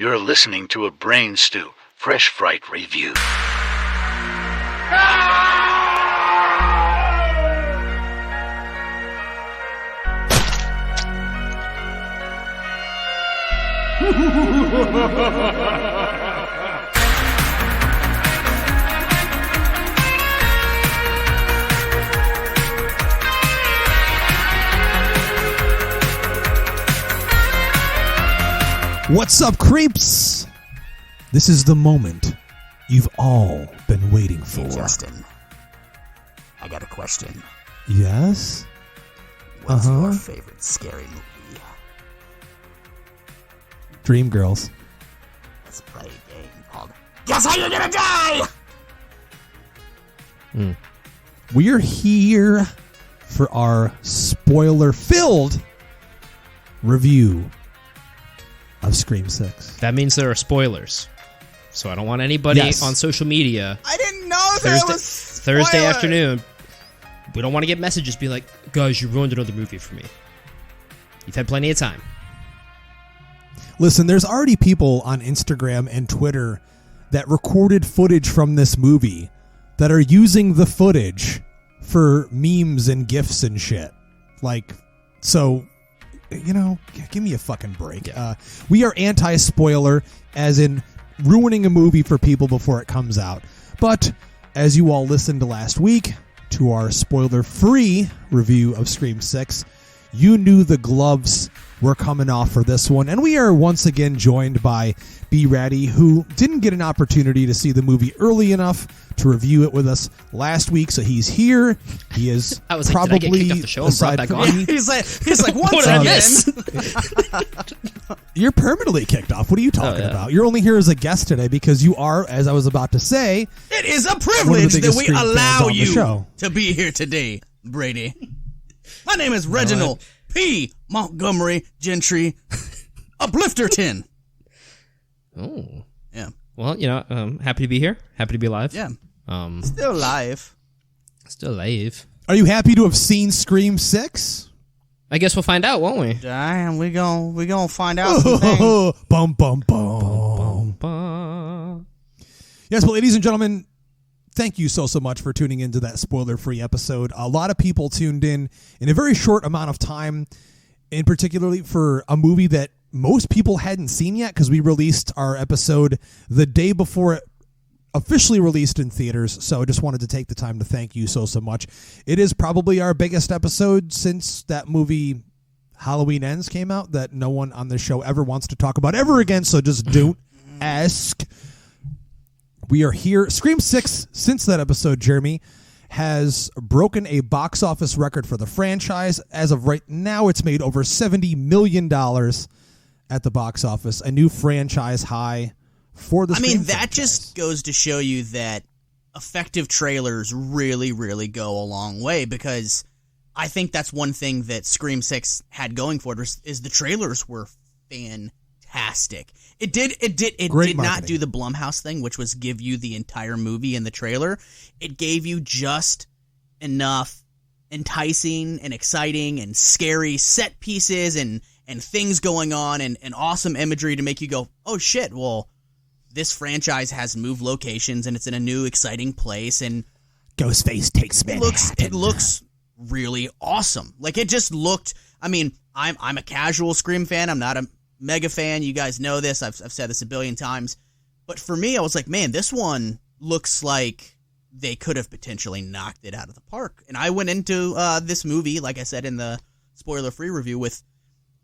You're listening to a Brain Stew Fresh Fright review. What's up, creeps? This is the moment you've all been waiting for. Hey, Justin, I got a question. Yes? What's your favorite scary movie? Dreamgirls. Let's play a game called Guess How You're Gonna Die! We're here for our spoiler-filled review of Scream 6. That means there are spoilers. So I don't want anybody on social media. I didn't know that was Thursday afternoon. We don't want to get messages be like, guys, you ruined another movie for me. You've had plenty of time. Listen, there's already people on Instagram and Twitter that recorded footage from this movie that are using the footage for memes and GIFs and shit. Like, so, you know, give me a fucking break. Yeah. We are anti-spoiler, as in ruining a movie for people before it comes out. But as you all listened to last week, to our spoiler-free review of Scream 6, you knew the gloves were coming off for this one. And we are once again joined by B-Ratty, who didn't get an opportunity to see the movie early enough to review it with us last week. So he's here. He is I was probably, like, did I get kicked off the show and brought back on? He's like, What once did I again. miss? You're permanently kicked off. What are you talking yeah. about? You're only here as a guest today because you are, as I was about to say, It is a one of the privilege that biggest we Scream fans allow on the you show. to be here today, Brady. My name is Reginald P. Montgomery Gentry Uplifterton. Oh. Yeah. Well, you know, happy to be here. Happy to be alive. Yeah. Um, Still alive. still alive. Are you happy to have seen Scream 6? I guess we'll find out, won't we? Damn, we gonna find out some things. Bum, bum, bum. Ba. Yes, well, ladies and gentlemen, thank you so much for tuning into that spoiler-free episode. A lot of people tuned in a very short amount of time, and particularly for a movie that most people hadn't seen yet, because we released our episode the day before it officially released in theaters. So I just wanted to take the time to thank you so much. It is probably our biggest episode since that movie Halloween Ends came out that no one on this show ever wants to talk about ever again. So just don't ask. We are here. Scream 6, since that episode, Jeremy, has broken a box office record for the franchise. As of right now, it's made over $70 million at the box office, a new franchise high for the Scream that franchise. just goes to show you that effective trailers really, really go a long way, because I think that's one thing that Scream 6 had going for it is the trailers were fantastic. It did not do the Blumhouse thing, which was give you the entire movie in the trailer. It gave you just enough enticing and exciting and scary set pieces and things going on and awesome imagery to make you go, oh shit, well, this franchise has moved locations and it's in a new exciting place, and Ghostface takes Manhattan. it looks really awesome. Like, it just looked, I mean, I'm a casual Scream fan. I'm not a mega fan. You guys know this. I've said this a billion times. But for me, I was like, man, this one looks like they could have potentially knocked it out of the park. And I went into this movie, like I said in the spoiler-free review, with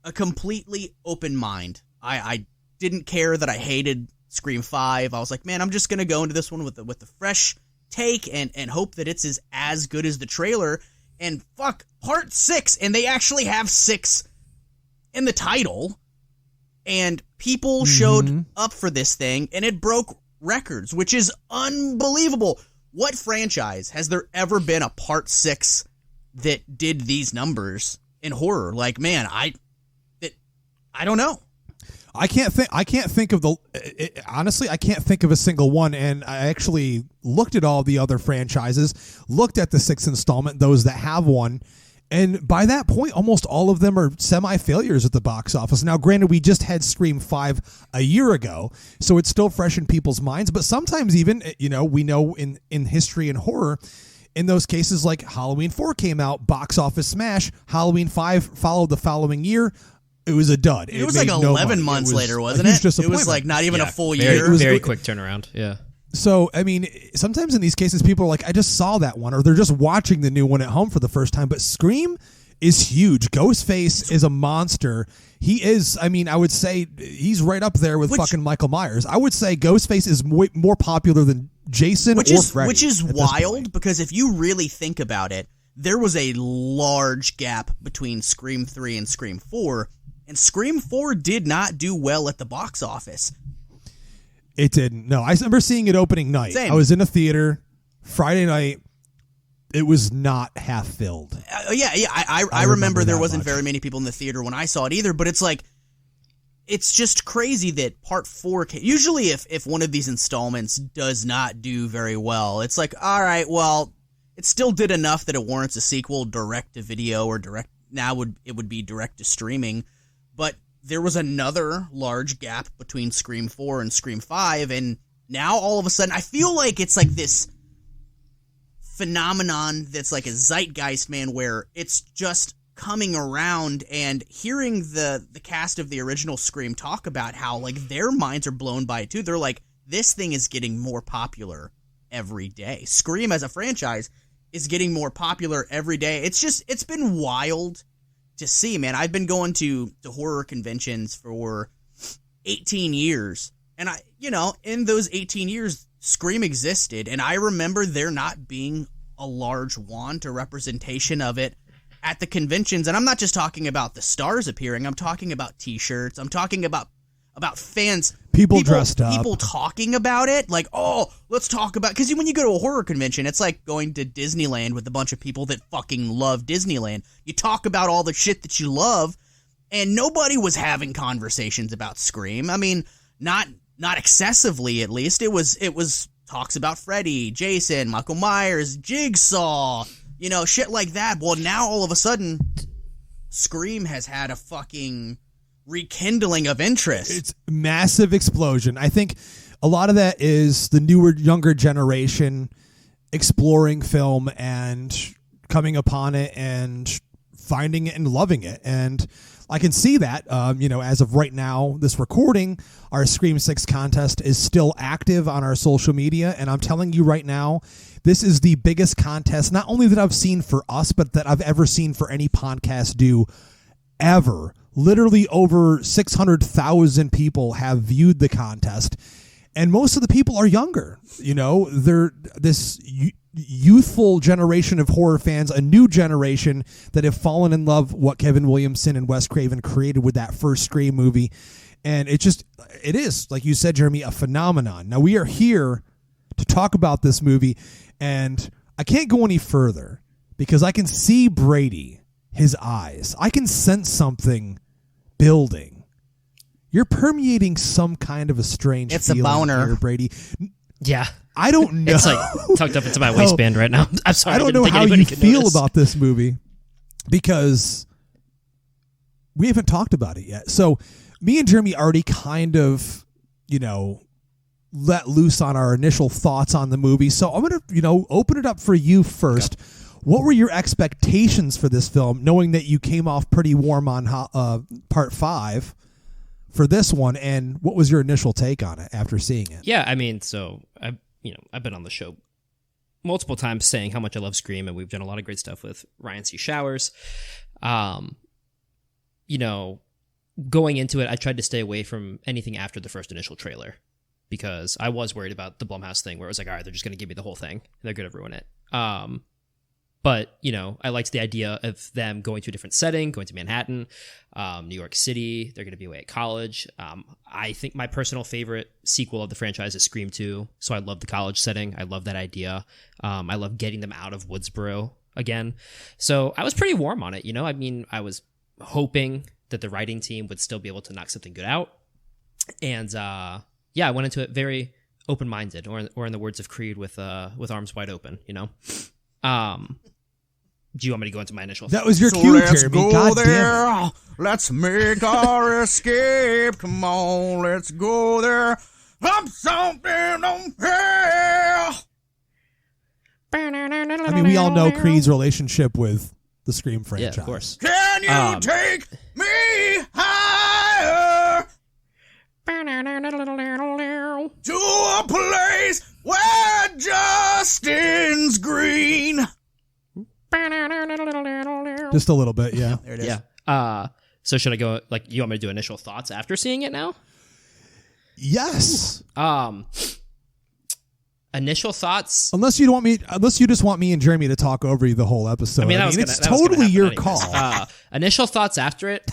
a completely open mind. I didn't care that I hated Scream 5. I was like, man, I'm just going to go into this one with a fresh take and hope that it's as good as the trailer. And fuck, part 6, and they actually have 6 in the title. And people showed up for this thing, and it broke records, which is unbelievable. What franchise has there ever been a part 6 that did these numbers in horror? Like, man, I don't know. I can't think of honestly, I can't think of a single one. And I actually looked at all the other franchises, looked at the 6th installment, those that have one, And by that point, almost all of them are semi-failures at the box office. Now, granted, we just had Scream 5 a year ago, so it's still fresh in people's minds. But sometimes even, we know in history and horror, in those cases like Halloween 4 came out, box office smash. Halloween 5 followed the following year. It was a dud. It was like 11 months later, wasn't it? It was like not even a full year. Very quick turnaround, yeah. So, I mean, sometimes in these cases, people are like, I just saw that one, or they're just watching the new one at home for the first time. But Scream is huge. Ghostface is a monster. He is, I mean, I would say he's right up there with fucking Michael Myers. I would say Ghostface is more popular than Jason or Freddy. Which is wild, because if you really think about it, there was a large gap between Scream 3 and Scream 4, and Scream 4 did not do well at the box office. It didn't. No, I remember seeing it opening night. Same. I was in a theater Friday night. It was not half filled. I remember there wasn't very many people in the theater when I saw it either. But it's like, it's just crazy that part 4 usually if one of these installments does not do very well, it's like, all right, well, it still did enough that it warrants a sequel, direct to video or direct. Now it would be direct to streaming, but there was another large gap between Scream 4 and Scream 5, and now all of a sudden, I feel like it's like this phenomenon that's like a zeitgeist, man, where it's just coming around, and hearing the cast of the original Scream talk about how, like, their minds are blown by it too. They're like, this thing is getting more popular every day. Scream as a franchise is getting more popular every day. It's been wild to see, man. I've been going to horror conventions for 18 years. And in those 18 years, Scream existed. And I remember there not being a large want or representation of it at the conventions. And I'm not just talking about the stars appearing. I'm talking about t-shirts. I'm talking about fans. People dressed up. People talking about it. Like, oh, let's talk about... Because when you go to a horror convention, it's like going to Disneyland with a bunch of people that fucking love Disneyland. You talk about all the shit that you love, and nobody was having conversations about Scream. I mean, not excessively, at least. It was talks about Freddy, Jason, Michael Myers, Jigsaw, shit like that. Well, now all of a sudden, Scream has had a fucking rekindling of interest. It's massive explosion. I think a lot of that is the younger generation exploring film and coming upon it and finding it and loving it. And I can see that, as of right now, this recording, our Scream 6 contest is still active on our social media. And I'm telling you right now, this is the biggest contest, not only that I've seen for us, but that I've ever seen for any podcast do ever. Literally over 600,000 people have viewed the contest, and most of the people are younger. They're this youthful generation of horror fans, a new generation that have fallen in love with what Kevin Williamson and Wes Craven created with that first Scream movie. And it is, like you said, Jeremy, a phenomenon. Now, we are here to talk about this movie, and I can't go any further because I can see Brady, his eyes. I can sense something building. You're permeating some kind of a strange feeling. It's a boner here, Brady. Yeah. I don't know. It's like tucked up into my waistband right now. I'm sorry. I don't know how you feel about this movie because we haven't talked about it yet. So me and Jeremy already kind of, let loose on our initial thoughts on the movie. So I'm going to, open it up for you first. Okay. What were your expectations for this film, knowing that you came off pretty warm on part 5 for this one, and what was your initial take on it after seeing it? Yeah, I mean, so I've been on the show multiple times saying how much I love Scream, and we've done a lot of great stuff with Ryan C. Showers. Going into it, I tried to stay away from anything after the first initial trailer because I was worried about the Blumhouse thing, where it was like, all right, they're just going to give me the whole thing, and they're going to ruin it. But, I liked the idea of them going to a different setting, going to Manhattan, New York City. They're going to be away at college. I think my personal favorite sequel of the franchise is Scream 2. So I love the college setting. I love that idea. I love getting them out of Woodsboro again. So I was pretty warm on it. I mean, I was hoping that the writing team would still be able to knock something good out. And I went into it very open-minded, or in the words of Creed, with arms wide open, do you want me to go into my initial That was your So cue, let's Jeremy. go God there. damn it. Let's make our escape. Come on, let's go there. I'm something on hell. I mean, we all know Creed's relationship with the Scream franchise. Yeah, of course. Can you take me higher to a place where Justin's green? Just a little bit, yeah. There it is. Yeah. So should I go, like, you want me to do initial thoughts after seeing it now? Yes. Initial thoughts. Unless you just want me and Jeremy to talk over you the whole episode. I mean, it's totally your anyways. call. Initial thoughts after it.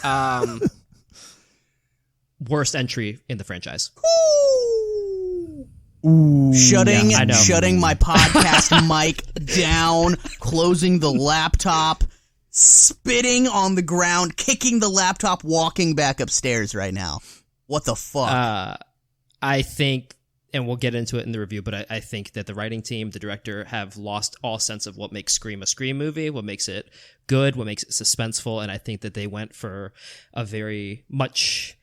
Worst entry in the franchise. Ooh. Shutting my podcast mic down, closing the laptop, spitting on the ground, kicking the laptop, walking back upstairs right now. What the fuck? I think, and we'll get into it in the review, but I think that the writing team, the director, have lost all sense of what makes Scream a Scream movie, what makes it good, what makes it suspenseful, and I think that they went for a very much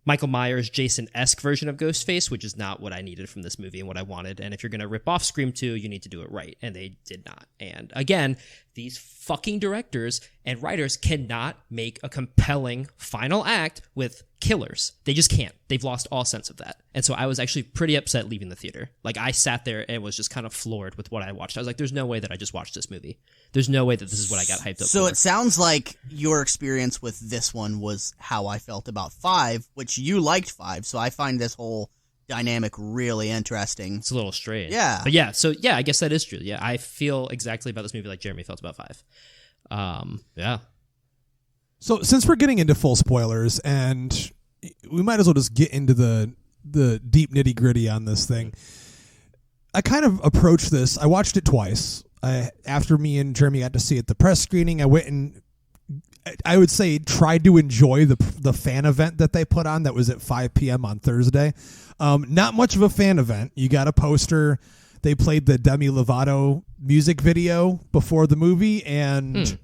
Michael Myers, Jason-esque version of Ghostface, which is not what I needed from this movie and what I wanted. And if you're going to rip off Scream 2, you need to do it right. And they did not. And again, these fucking directors and writers cannot make a compelling final act with killers. They just can't. They've lost all sense of that. And so I was actually pretty upset leaving the theater. Like, I sat there and was just kind of floored with what I watched. I was like, there's no way that I just watched this movie. There's no way that this is what I got hyped up for. So it sounds like your experience with this one was how I felt about 5, which you liked 5. So I find this whole dynamic really interesting. It's a little strange. Yeah. But yeah, so yeah, I guess that is true. Yeah, I feel exactly about this movie like Jeremy felt about 5. Yeah. So since we're getting into full spoilers, and we might as well just get into the deep nitty gritty on this thing. I kind of approached this. I watched it twice. After me and Jeremy got to see it, the press screening, I went and I would say tried to enjoy the fan event that they put on that was at 5 p.m. on Thursday. Not much of a fan event. You got a poster. They played the Demi Lovato music video before the movie, and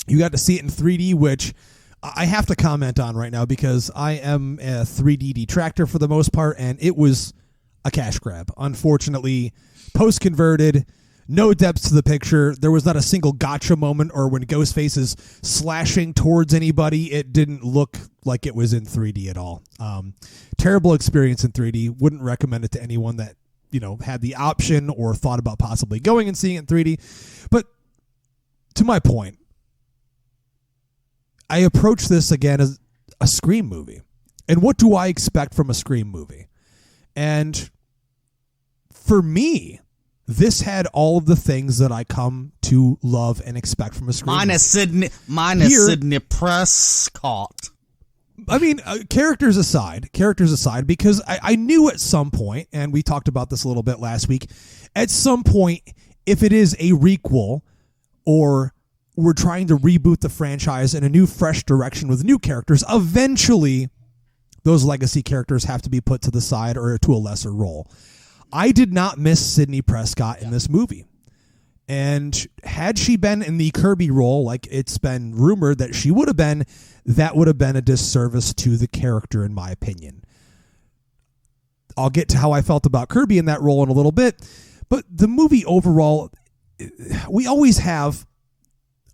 you got to see it in 3D, which I have to comment on right now because I am a 3D detractor for the most part, and it was a cash grab. Unfortunately, post-converted, no depth to the picture. There was not a single gotcha moment, or when Ghostface is slashing towards anybody, it didn't look like it was in 3D at all. Terrible experience in 3D. Wouldn't recommend it to anyone that, had the option or thought about possibly going and seeing it in 3D. But to my point, I approach this again as a Scream movie. And what do I expect from a Scream movie? And for me, this had all of the things that I come to love and expect from a Scream movie. Minus Sidney Prescott. I mean, characters aside, because I knew at some point, and we talked about this a little bit last week, at some point, if it is a requel or we're trying to reboot the franchise in a new, fresh direction with new characters, eventually those legacy characters have to be put to the side or to a lesser role. I did not miss Sidney Prescott in this movie. And had she been in the Kirby role, like it's been rumored that she would have been, that would have been a disservice to the character, in my opinion. I'll get to how I felt about Kirby in that role in a little bit. But the movie overall, we always have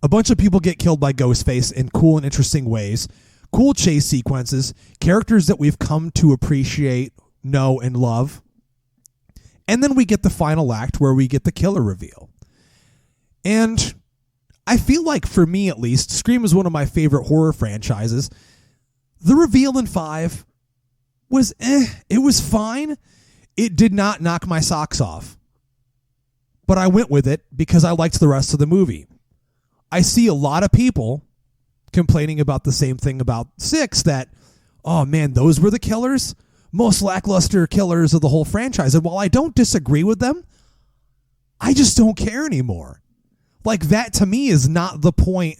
a bunch of people get killed by Ghostface in cool and interesting ways, cool chase sequences, characters that we've come to appreciate, know, and love. And then we get the final act where we get the killer reveal. And I feel like, for me at least, Scream is one of my favorite horror franchises. The reveal in 5 was it was fine. It did not knock my socks off. But I went with it because I liked the rest of the movie. I see a lot of people complaining about the same thing about 6, that, oh man, those were the killers? Most lackluster killers of the whole franchise. And while I don't disagree with them, I just don't care anymore. Like, that to me is not the point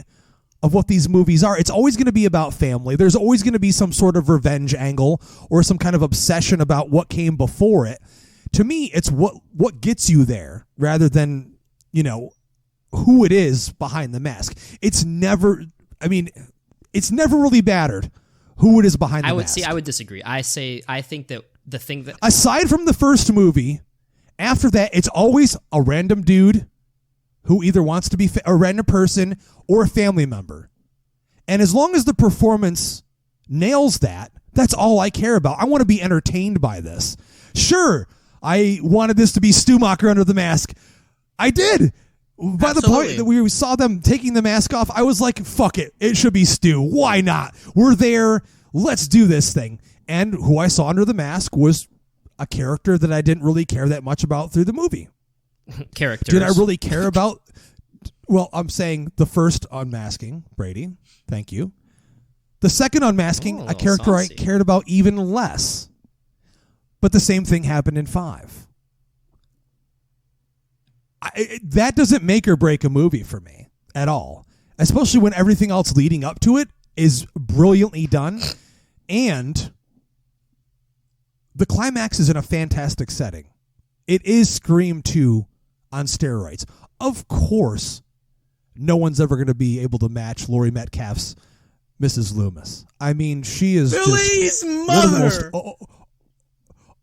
of what these movies are. It's always going to be about family. There's always going to be some sort of revenge angle or some kind of obsession about what came before it. To me, it's what gets you there rather than, who it is behind the mask. It's never really battered who it is behind the mask. I would disagree. I think that the thing that... Aside from the first movie, after that, it's always a random dude who either wants to be a random person or a family member. And as long as the performance nails that, that's all I care about. I want to be entertained by this. Sure, I wanted this to be Stumacher under the mask. I did. By the point that we saw them taking the mask off, I was like, fuck it. It should be Stu. Why not? We're there. Let's do this thing. And who I saw under the mask was a character that I didn't really care that much about through the movie. Characters. Did I really care about... Well, I'm saying the first unmasking, Brady. Thank you. The second unmasking, a character saucy. I cared about even less. But the same thing happened in 5. That doesn't make or break a movie for me at all. Especially when everything else leading up to it is brilliantly done. And the climax is in a fantastic setting. It is Scream 2 on steroids. Of course, no one's ever going to be able to match Laurie Metcalf's Mrs. Loomis. I mean, she is Billy's just one mother. of the most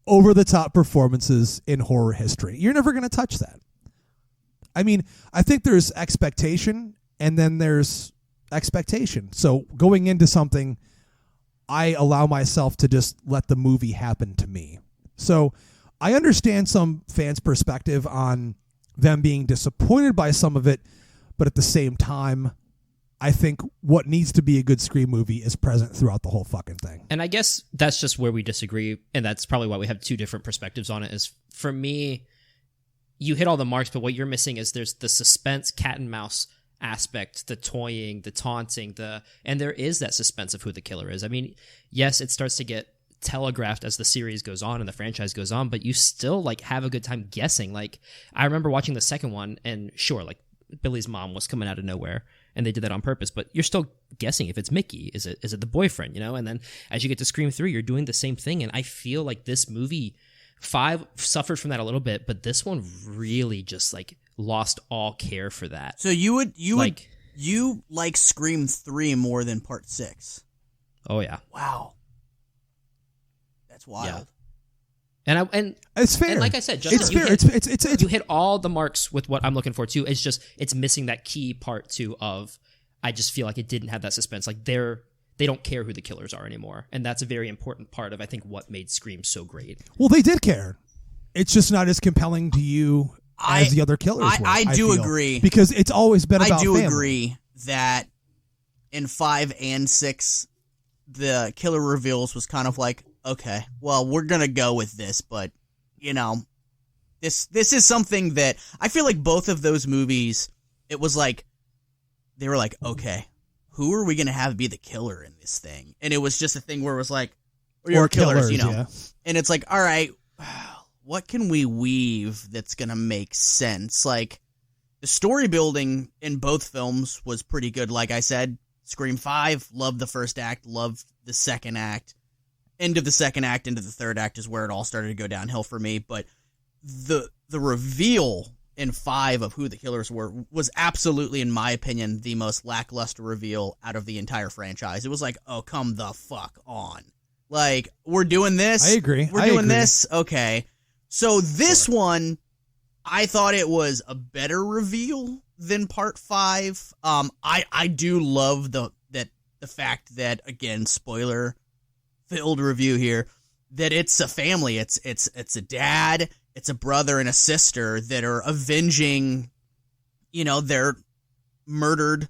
over-the-top performances in horror history. You're never going to touch that. I mean, I think there's expectation, and then there's expectation. So going into something, I allow myself to just let the movie happen to me. So I understand some fans' perspective on them being disappointed by some of it, but at the same time, I think what needs to be a good Scream movie is present throughout the whole fucking thing. And I guess that's just where we disagree, and that's probably why we have two different perspectives on it. Is for me, you hit all the marks, but what you're missing is there's the suspense, cat and mouse aspect, the toying, the taunting, and there is that suspense of who the killer is. I mean, yes, it starts to get telegraphed as the series goes on and the franchise goes on, but you still like have a good time guessing. Like, I remember watching the second one, and sure, like Billy's mom was coming out of nowhere, and they did that on purpose, but you're still guessing if it's Mickey, is it the boyfriend, you know? And then as you get to Scream 3, you're doing the same thing, and I feel like this movie 5 suffered from that a little bit, but this one really just like lost all care for that. So you like Scream 3 more than Part 6? Oh yeah. Wow. That's wild. Yeah. And it's fair. And like I said, Justin, it's fair. You hit all the marks with what I'm looking for too. It's just it's missing that key part too of I just feel like it didn't have that suspense. Like they don't care who the killers are anymore, and that's a very important part of I think what made Scream so great. Well, they did care. It's just not as compelling to you as the other killers were. I do agree, because it's always been about family. Agree that in 5 and 6, the killer reveals was kind of like, okay, well, we're gonna go with this, but you know, this is something that I feel like both of those movies, it was like they were like, okay, who are we gonna have be the killer in this thing? And it was just a thing where it was like, or killers, you know, yeah. And it's like, all right, what can we weave that's gonna make sense? Like, the story building in both films was pretty good. Like I said, Scream 5, loved the first act, loved the second act. End of the second act, into the third act is where it all started to go downhill for me. But the reveal in 5 of who the killers were was absolutely, in my opinion, the most lackluster reveal out of the entire franchise. It was like, oh, come the fuck on. Like, we're doing this? I agree. We're doing this? Okay. So this one, I thought it was a better reveal than Part 5. I do love the fact that, again, spoiler-filled review here, that it's a family. It's a dad, it's a brother, and a sister that are avenging, you know, their murdered,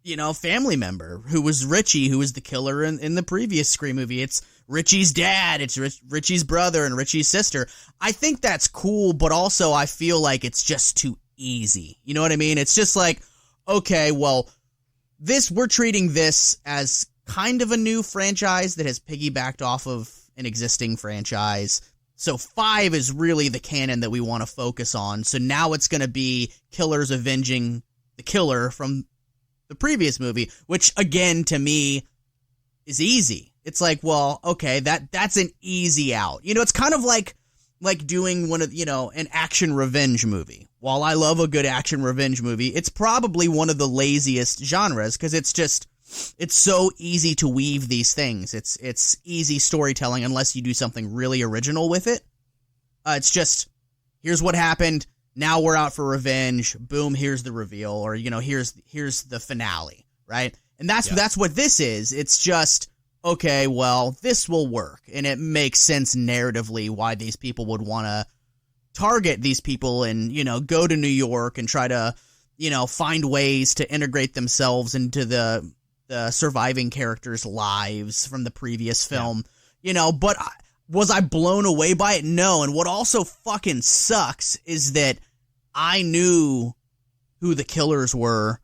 you know, family member who was Richie, who was the killer in the previous Scream movie. It's Richie's dad, it's Richie's brother, and Richie's sister. I think that's cool, but also I feel like it's just too easy. You know what I mean? It's just like, okay, well, we're treating this as kind of a new franchise that has piggybacked off of an existing franchise. So 5 is really the canon that we want to focus on. So now it's going to be killers avenging the killer from the previous movie, which again, to me, is easy. It's like, well, okay, that's an easy out. You know, it's kind of like doing one of, you know, an action revenge movie while I love a good action revenge movie, it's probably one of the laziest genres because it's so easy to weave these things. It's easy storytelling unless you do something really original with it. It's just, here's what happened. Now we're out for revenge. Boom, here's the reveal, or here's the finale, right? And that's what this is. It's just, okay, well, this will work, and it makes sense narratively why these people would want to target these people and go to New York and try to find ways to integrate themselves into the surviving characters' lives from the previous film. But was I blown away by it? No. And what also fucking sucks is that I knew who the killers were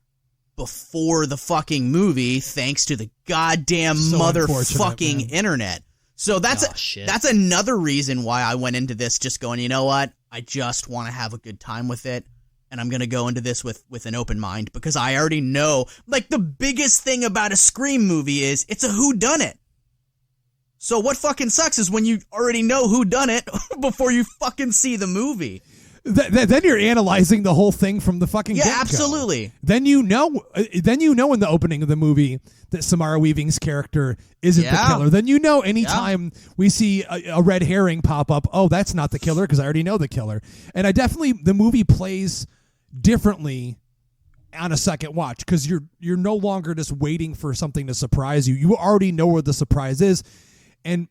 before the fucking movie, thanks to the goddamn motherfucking internet. So that's another reason why I went into this just going, you know what? I just want to have a good time with it. And I'm going to go into this with an open mind because I already know, like, the biggest thing about a Scream movie is it's a whodunit. So what fucking sucks is when you already know who done it before you fucking see the movie. Then you're analyzing the whole thing from the fucking get-go. Absolutely. Then you know in the opening of the movie that Samara Weaving's character isn't the killer. Then anytime we see a red herring pop up, oh, that's not the killer because I already know the killer. And the movie plays differently on a second watch because you're no longer just waiting for something to surprise you. You already know where the surprise is. And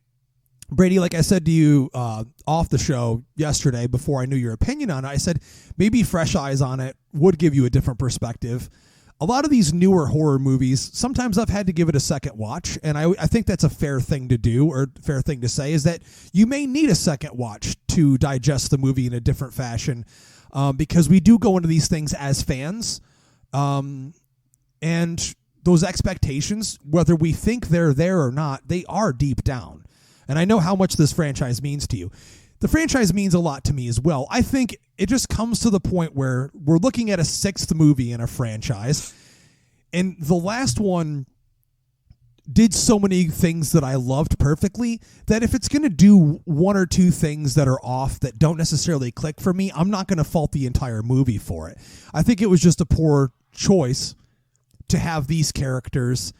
Brady, like I said to you off the show yesterday before I knew your opinion on it, I said maybe fresh eyes on it would give you a different perspective. A lot of these newer horror movies, sometimes I've had to give it a second watch, and I think that's a fair thing to do, or fair thing to say, is that you may need a second watch to digest the movie in a different fashion because we do go into these things as fans, and those expectations, whether we think they're there or not, they are deep down. And I know how much this franchise means to you. The franchise means a lot to me as well. I think it just comes to the point where we're looking at a sixth movie in a franchise, and the last one did so many things that I loved perfectly that if it's going to do one or two things that are off that don't necessarily click for me, I'm not going to fault the entire movie for it. I think it was just a poor choice to have these characters,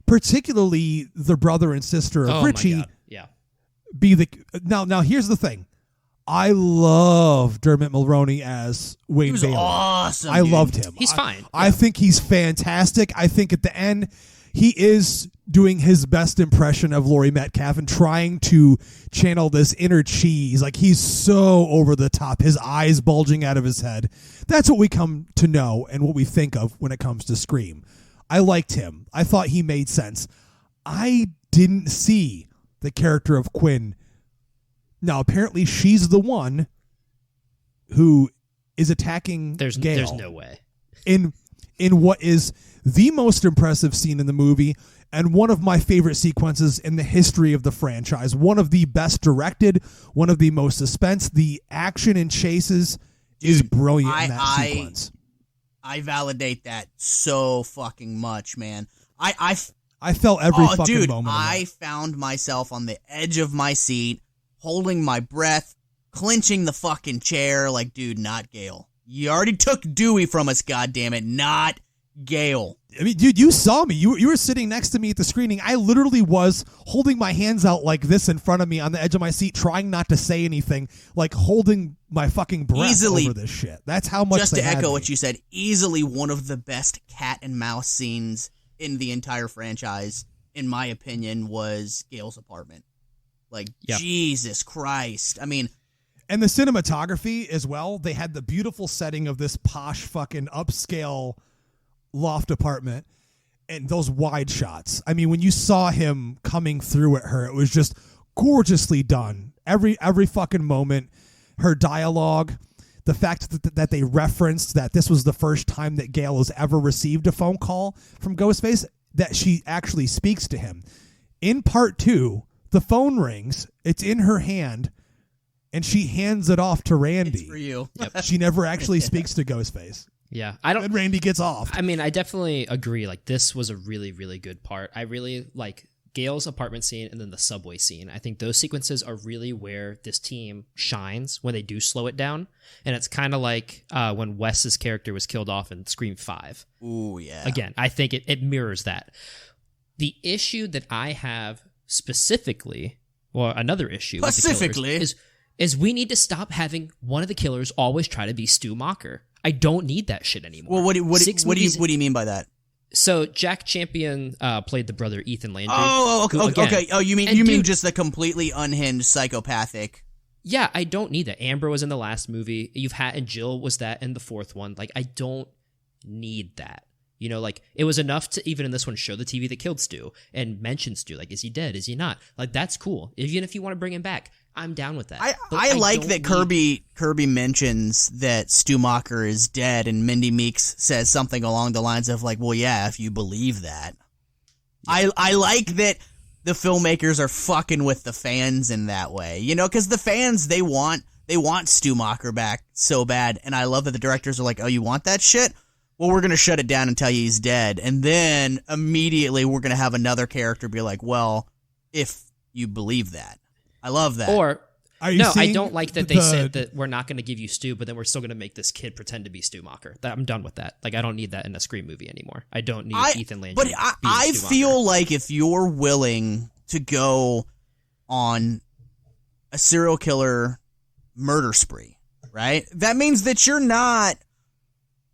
particularly the brother and sister of Richie, be the now. Here's the thing: I love Dermot Mulroney as Wayne Bailey. He was awesome. I loved him. He's fine. I think he's fantastic. I think at the end he is doing his best impression of Laurie Metcalf and trying to channel this inner cheese. Like, he's so over the top, his eyes bulging out of his head. That's what we come to know and what we think of when it comes to Scream. I liked him. I thought he made sense. I didn't see the character of Quinn. Now, apparently she's the one who is attacking Gale. There's no way. In what is the most impressive scene in the movie and one of my favorite sequences in the history of the franchise. One of the best directed, one of the most suspense. The action and chases is brilliant in that sequence. I validate that so fucking much, man. I felt every fucking moment. I found myself on the edge of my seat, holding my breath, clenching the fucking chair, like, dude, not Gale. You already took Dewey from us, goddammit, not Gale. I mean, dude, you saw me. You were sitting next to me at the screening. I literally was holding my hands out like this in front of me on the edge of my seat, trying not to say anything, like holding my fucking breath over this shit. That's how much. Just to echo what you said, easily one of the best cat and mouse scenes in the entire franchise, in my opinion, was Gale's apartment. Like, Jesus Christ. I mean, and the cinematography as well. They had the beautiful setting of this posh fucking upscale loft apartment and those wide shots. I mean, when you saw him coming through at her, it was just gorgeously done. Every fucking moment, her dialogue, the fact that they referenced that this was the first time that Gale has ever received a phone call from Ghostface, that she actually speaks to him. In part 2, the phone rings, it's in her hand, and she hands it off to Randy. It's for you. Yep. She never actually speaks to Ghostface. Yeah, And Randy gets off. I mean, I definitely agree. Like, this was a really, really good part. I really like Gail's apartment scene and then the subway scene. I think those sequences are really where this team shines when they do slow it down. And it's kind of like when Wes's character was killed off in Scream 5. Ooh, yeah. Again, I think it mirrors that. The issue that I have specifically, or another issue with the killers, is we need to stop having one of the killers always try to be Stu Macher. I don't need that shit anymore. Well, what do you mean by that? So Jack Champion played the brother Ethan Landry. Oh, okay. Okay. Oh, you mean just the completely unhinged psychopathic? Yeah, I don't need that. Amber was in the last movie. And Jill was that in the fourth one. Like, I don't need that. You know, like, it was enough to, even in this one, show the TV that killed Stu and mention Stu. Like, is he dead? Is he not? Like, that's cool. Even if you want to bring him back, I'm down with that. I like that Kirby mentions that Stu Macher is dead, and Mindy Meeks says something along the lines of, like, well, yeah, if you believe that. Yeah. I like that the filmmakers are fucking with the fans in that way. You know, because the fans, they want Stu Macher back so bad, and I love that the directors are like, oh, you want that shit? Well, we're going to shut it down and tell you he's dead. And then immediately we're going to have another character be like, well, if you believe that. I love that. Or, I don't like that they said that we're not going to give you Stu, but then we're still going to make this kid pretend to be Stu Macher. I'm done with that. Like, I don't need that in a Scream movie anymore. I don't need Ethan Landry. But I feel like if you're willing to go on a serial killer murder spree, right? That means that you're not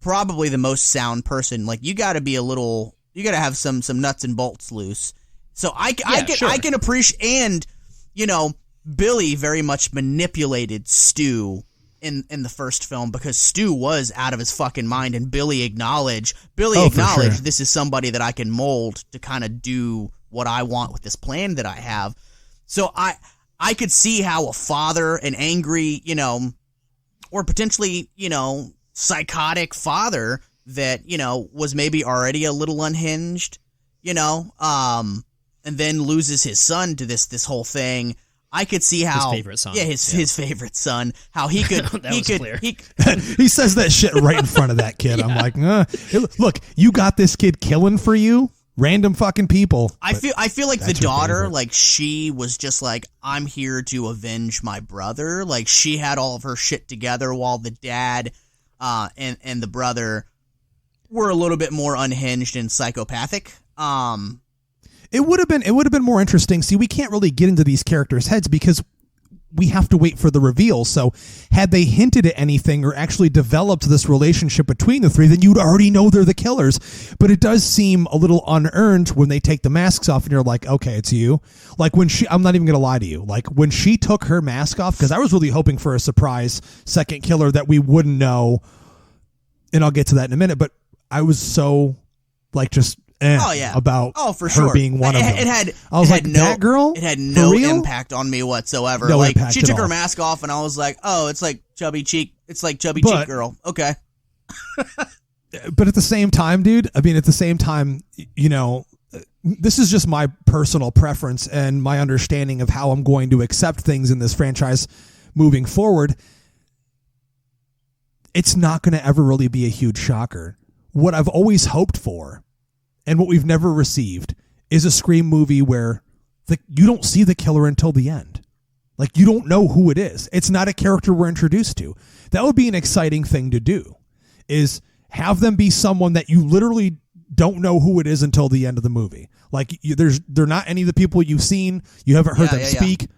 probably the most sound person. Like, you got to be you got to have some nuts and bolts loose. So I can appreciate, and, you know, Billy very much manipulated Stu in the first film because Stu was out of his fucking mind, and Billy acknowledged this is somebody that I can mold to kind of do what I want with this plan that I have. So I could see how a father, an angry, you know, or potentially, you know, psychotic father that, you know, was maybe already a little unhinged, you know, and then loses his son to this whole thing. I could see how his favorite son. Yeah, his favorite son. How he could he says that shit right in front of that kid. Yeah. I'm like, look, you got this kid killing for you, random fucking people. I feel like the daughter, like, she was just like, I'm here to avenge my brother. Like, she had all of her shit together while the dad and the brother were a little bit more unhinged and psychopathic. It would have been more interesting. See, we can't really get into these characters' heads because we have to wait for the reveal. So had they hinted at anything or actually developed this relationship between the three, then you'd already know they're the killers. But it does seem a little unearned when they take the masks off and you're like, okay, it's you. Like when I'm not even going to lie to you. Like when she took her mask off, because I was really hoping for a surprise second killer that we wouldn't know. And I'll get to that in a minute. But I was so like just... about for her sure. being one of them. I was like, that girl? It had no impact on me whatsoever. No like, impact she took her mask off, and I was like, oh, it's like chubby cheek. It's like chubby cheek girl. Okay. But at the same time, dude, I mean, you know, this is just my personal preference and my understanding of how I'm going to accept things in this franchise moving forward. It's not going to ever really be a huge shocker. What I've always hoped for, and what we've never received, is a Scream movie where you don't see the killer until the end. Like, you don't know who it is. It's not a character we're introduced to. That would be an exciting thing to do, is have them be someone that you literally don't know who it is until the end of the movie. Like, they're not any of the people you've seen. You haven't heard them speak.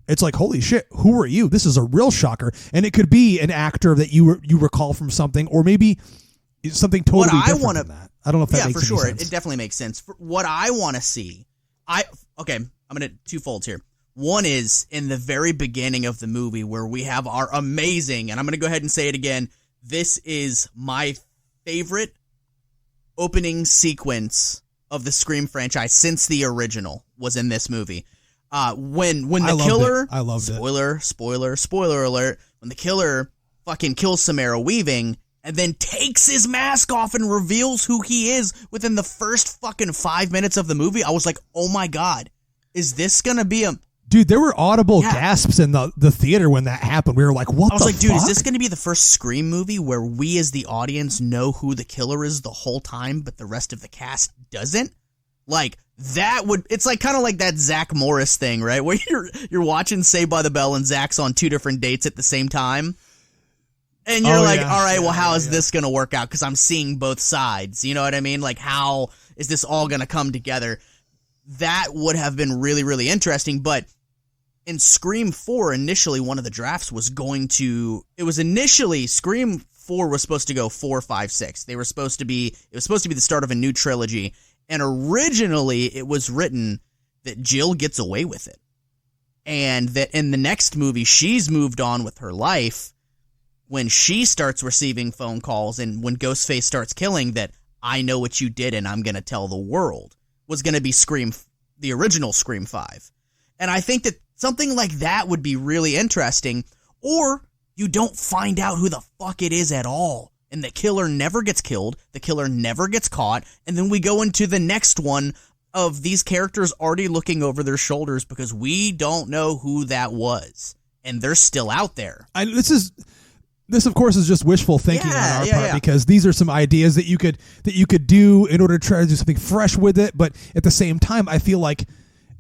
It's like, holy shit, who are you? This is a real shocker. And it could be an actor that you recall from something, or maybe something totally different than that. I don't know if that makes any sense. Yeah, for sure. It definitely makes sense. For what I want to see, I'm going to twofold here. One is in the very beginning of the movie where we have our amazing, and I'm going to go ahead and say it again, this is my favorite opening sequence of the Scream franchise since the original was in this movie. When the killer, I loved it. Spoiler alert, when the killer fucking kills Samara Weaving, and then takes his mask off and reveals who he is within the first fucking 5 minutes of the movie, I was like, oh my God, is this going to be a... Dude, there were audible gasps in the theater when that happened. We were like, what the fuck? I was like, dude, is this going to be the first Scream movie where we as the audience know who the killer is the whole time, but the rest of the cast doesn't? Like, it's like kind of like that Zach Morris thing, right? Where you're watching Saved by the Bell and Zach's on 2 different dates at the same time. And you're all right, well, how is this going to work out? Because I'm seeing both sides. You know what I mean? Like, how is this all going to come together? That would have been really, really interesting. But in Scream 4, initially, one of the drafts was Scream 4 was supposed to go 4, 5, 6. It was supposed to be the start of a new trilogy. And originally, it was written that Jill gets away with it. And that in the next movie, she's moved on with her life when she starts receiving phone calls and when Ghostface starts killing, that I know what you did and I'm going to tell the world, was going to be the original Scream 5. And I think that something like that would be really interesting. Or you don't find out who the fuck it is at all. And the killer never gets killed, the killer never gets caught, and then we go into the next one of these characters already looking over their shoulders because we don't know who that was, and they're still out there. This of course is just wishful thinking on our part because these are some ideas that you could do in order to try to do something fresh with it, but at the same time, I feel like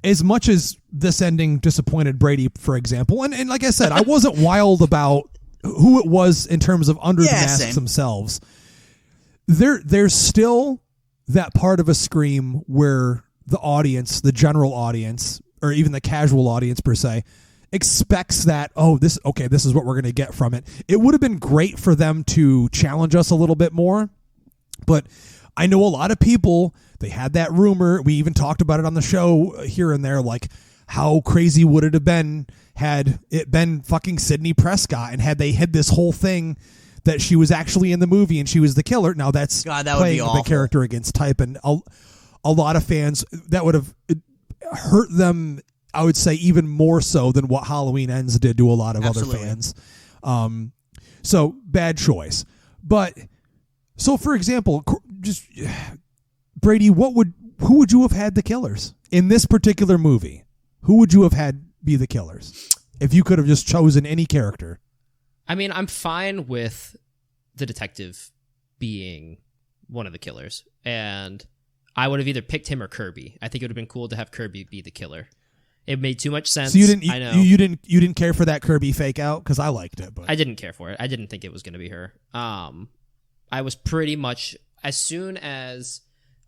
as much as this ending disappointed Brady, for example, and like I said, I wasn't wild about who it was in terms of under the masks themselves. There's still that part of a Scream where the audience, the general audience, or even the casual audience per se, expects that, this is what we're going to get from it. It would have been great for them to challenge us a little bit more, but I know a lot of people, they had that rumor. We even talked about it on the show here and there, like how crazy would it have been had it been fucking Sidney Prescott and had they hid this whole thing that she was actually in the movie and she was the killer. Now that would playing be awful. The character against type, and a lot of fans, that would have hurt them, I would say, even more so than what Halloween Ends did to a lot of other fans. So bad choice. But so for example, just Brady, who would you have had the killers in this particular movie? Who would you have had be the killers if you could have just chosen any character? I mean, I'm fine with the detective being one of the killers, and I would have either picked him or Kirby. I think it would have been cool to have Kirby be the killer. It made too much sense. So you didn't, I know. You didn't care for that Kirby fake out? Because I liked it, but I didn't care for it. I didn't think it was going to be her. I was pretty much, as soon as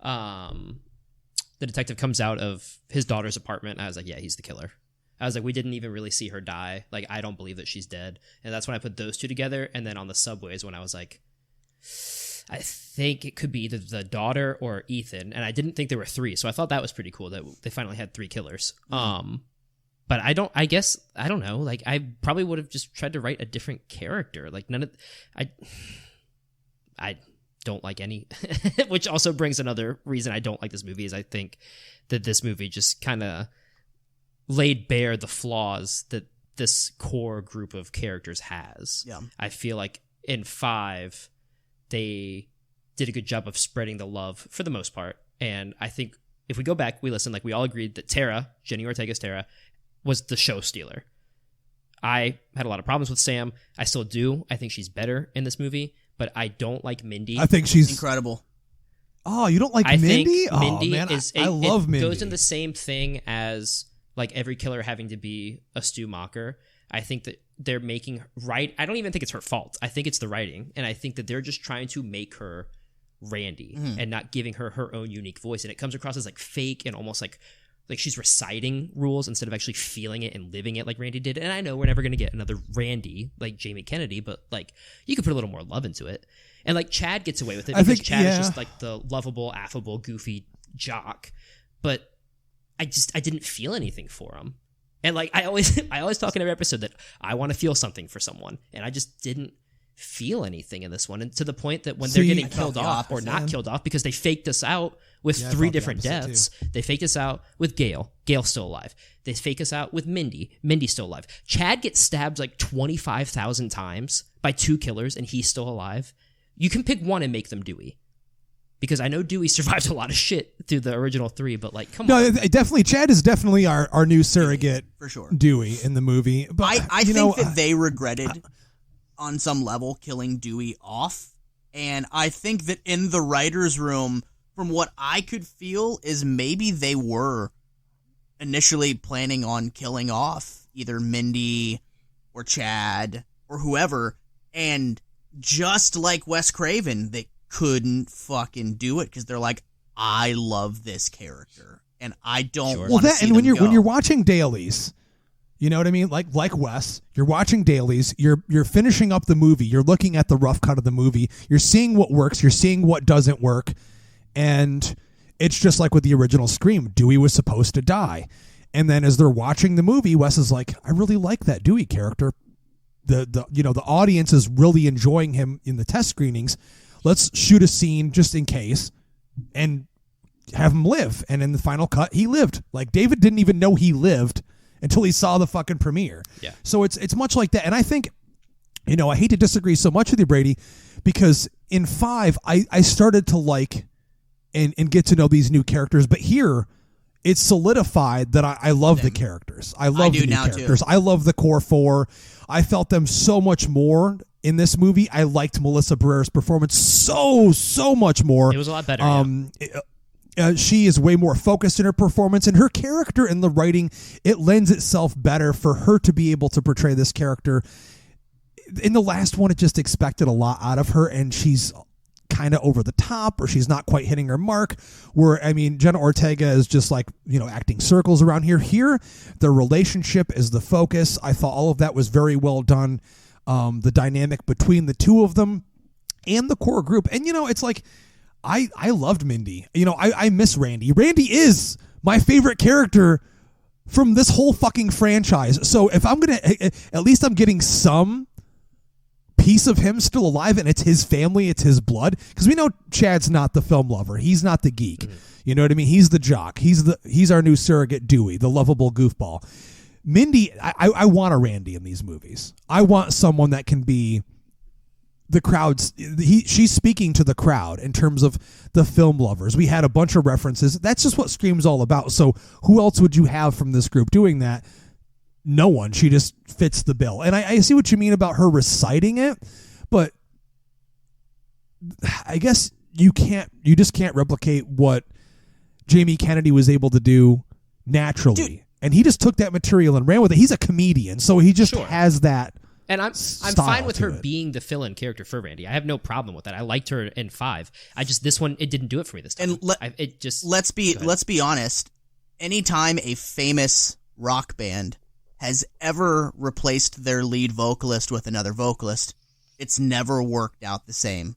the detective comes out of his daughter's apartment, I was like, yeah, he's the killer. I was like, we didn't even really see her die. Like, I don't believe that she's dead. And that's when I put those two together. And then on the subways, when I was like, I think it could be either the daughter or Ethan. And I didn't think there were 3. So I thought that was pretty cool that they finally had 3 killers. But I don't know. Like, I probably would have just tried to write a different character. Like, I don't like any, which also brings another reason I don't like this movie, is I think that this movie just kind of laid bare the flaws that this core group of characters has. Yeah. I feel like in 5, they did a good job of spreading the love for the most part. And I think if we go back, we listen, like we all agreed that Tara, Jenny Ortega's Tara, was the show stealer. I had a lot of problems with Sam. I still do. I think she's better in this movie, but I don't like Mindy. I think she's incredible. Oh, you don't like Mindy? Think Mindy man, is I love Mindy. It goes in the same thing as like every killer having to be a Stu Macher. I think that they're making I don't even think it's her fault. I think it's the writing, and I think that they're just trying to make her Randy and not giving her her own unique voice, and it comes across as like fake and almost like she's reciting rules instead of actually feeling it and living it like Randy did. And I know we're never going to get another Randy like Jamie Kennedy, but like you could put a little more love into it. And like Chad gets away with it because Chad is just like the lovable, affable, goofy jock. But I didn't feel anything for him. And like I always talk in every episode that I want to feel something for someone, and I just didn't feel anything in this one. And to the point that when they're getting killed off or not killed off, because they faked us out with 3 different deaths. They faked us out with Gail. Gail's still alive. They fake us out with Mindy. Mindy's still alive. Chad gets stabbed like 25,000 times by 2 killers, and he's still alive. You can pick one and make them Dewey. Because I know Dewey survived a lot of shit through the original 3, but like, come on. No, definitely, Chad is definitely our new surrogate for sure. Dewey in the movie. But I think that they regretted on some level killing Dewey off. And I think that in the writer's room, from what I could feel, is maybe they were initially planning on killing off either Mindy or Chad or whoever, and just like Wes Craven, they couldn't fucking do it because they're like, I love this character and I don't want to see and when them you're watching dailies, you know what I mean? Like Wes, you're watching dailies, you're finishing up the movie, you're looking at the rough cut of the movie, you're seeing what works, you're seeing what doesn't work, and it's just like with the original Scream, Dewey was supposed to die. And then as they're watching the movie, Wes is like, I really like that Dewey character. The audience is really enjoying him in the test screenings. Let's shoot a scene just in case and have him live. And in the final cut, he lived. Like, David didn't even know he lived until he saw the fucking premiere. Yeah. So it's much like that. And I think, I hate to disagree so much with you, Brady, because in 5, I started to like and get to know these new characters. But here, it's solidified that I love the characters. I love the new characters. Too. I love the core 4. I felt them so much more in this movie. I liked Melissa Barrera's performance so much more. It was a lot better. She is way more focused in her performance, and her character in the writing, it lends itself better for her to be able to portray this character. In the last one, it just expected a lot out of her, and she's kind of over the top, or she's not quite hitting her mark, where, Jenna Ortega is just like, acting circles around here. Here, their relationship is the focus. I thought all of that was very well done. The dynamic between the two of them and the core group. And, it's like, I loved Mindy. I miss Randy. Randy is my favorite character from this whole fucking franchise. So if I'm going to, at least I'm getting some piece of him still alive, and it's his family, it's his blood, because we know Chad's not the film lover, he's not the geek. Mm-hmm. You know what I mean? He's the jock, he's our new surrogate Dewey, the lovable goofball. Mindy, I want a Randy in these movies. I want someone that can be the crowd's, she's speaking to the crowd in terms of the film lovers. We had a bunch of references. That's just what Scream's all about. So who else would you have from this group doing that? No one. She just fits the bill. And I see what you mean about her reciting it, but I guess you just can't replicate what Jamie Kennedy was able to do naturally. Dude. And he just took that material and ran with it. He's a comedian, so he just has that. And I'm fine with her being the fill-in character for Randy. I have no problem with that. I liked her in 5. This one, it didn't do it for me this time. And let's be honest. Anytime a famous rock band has ever replaced their lead vocalist with another vocalist, it's never worked out the same.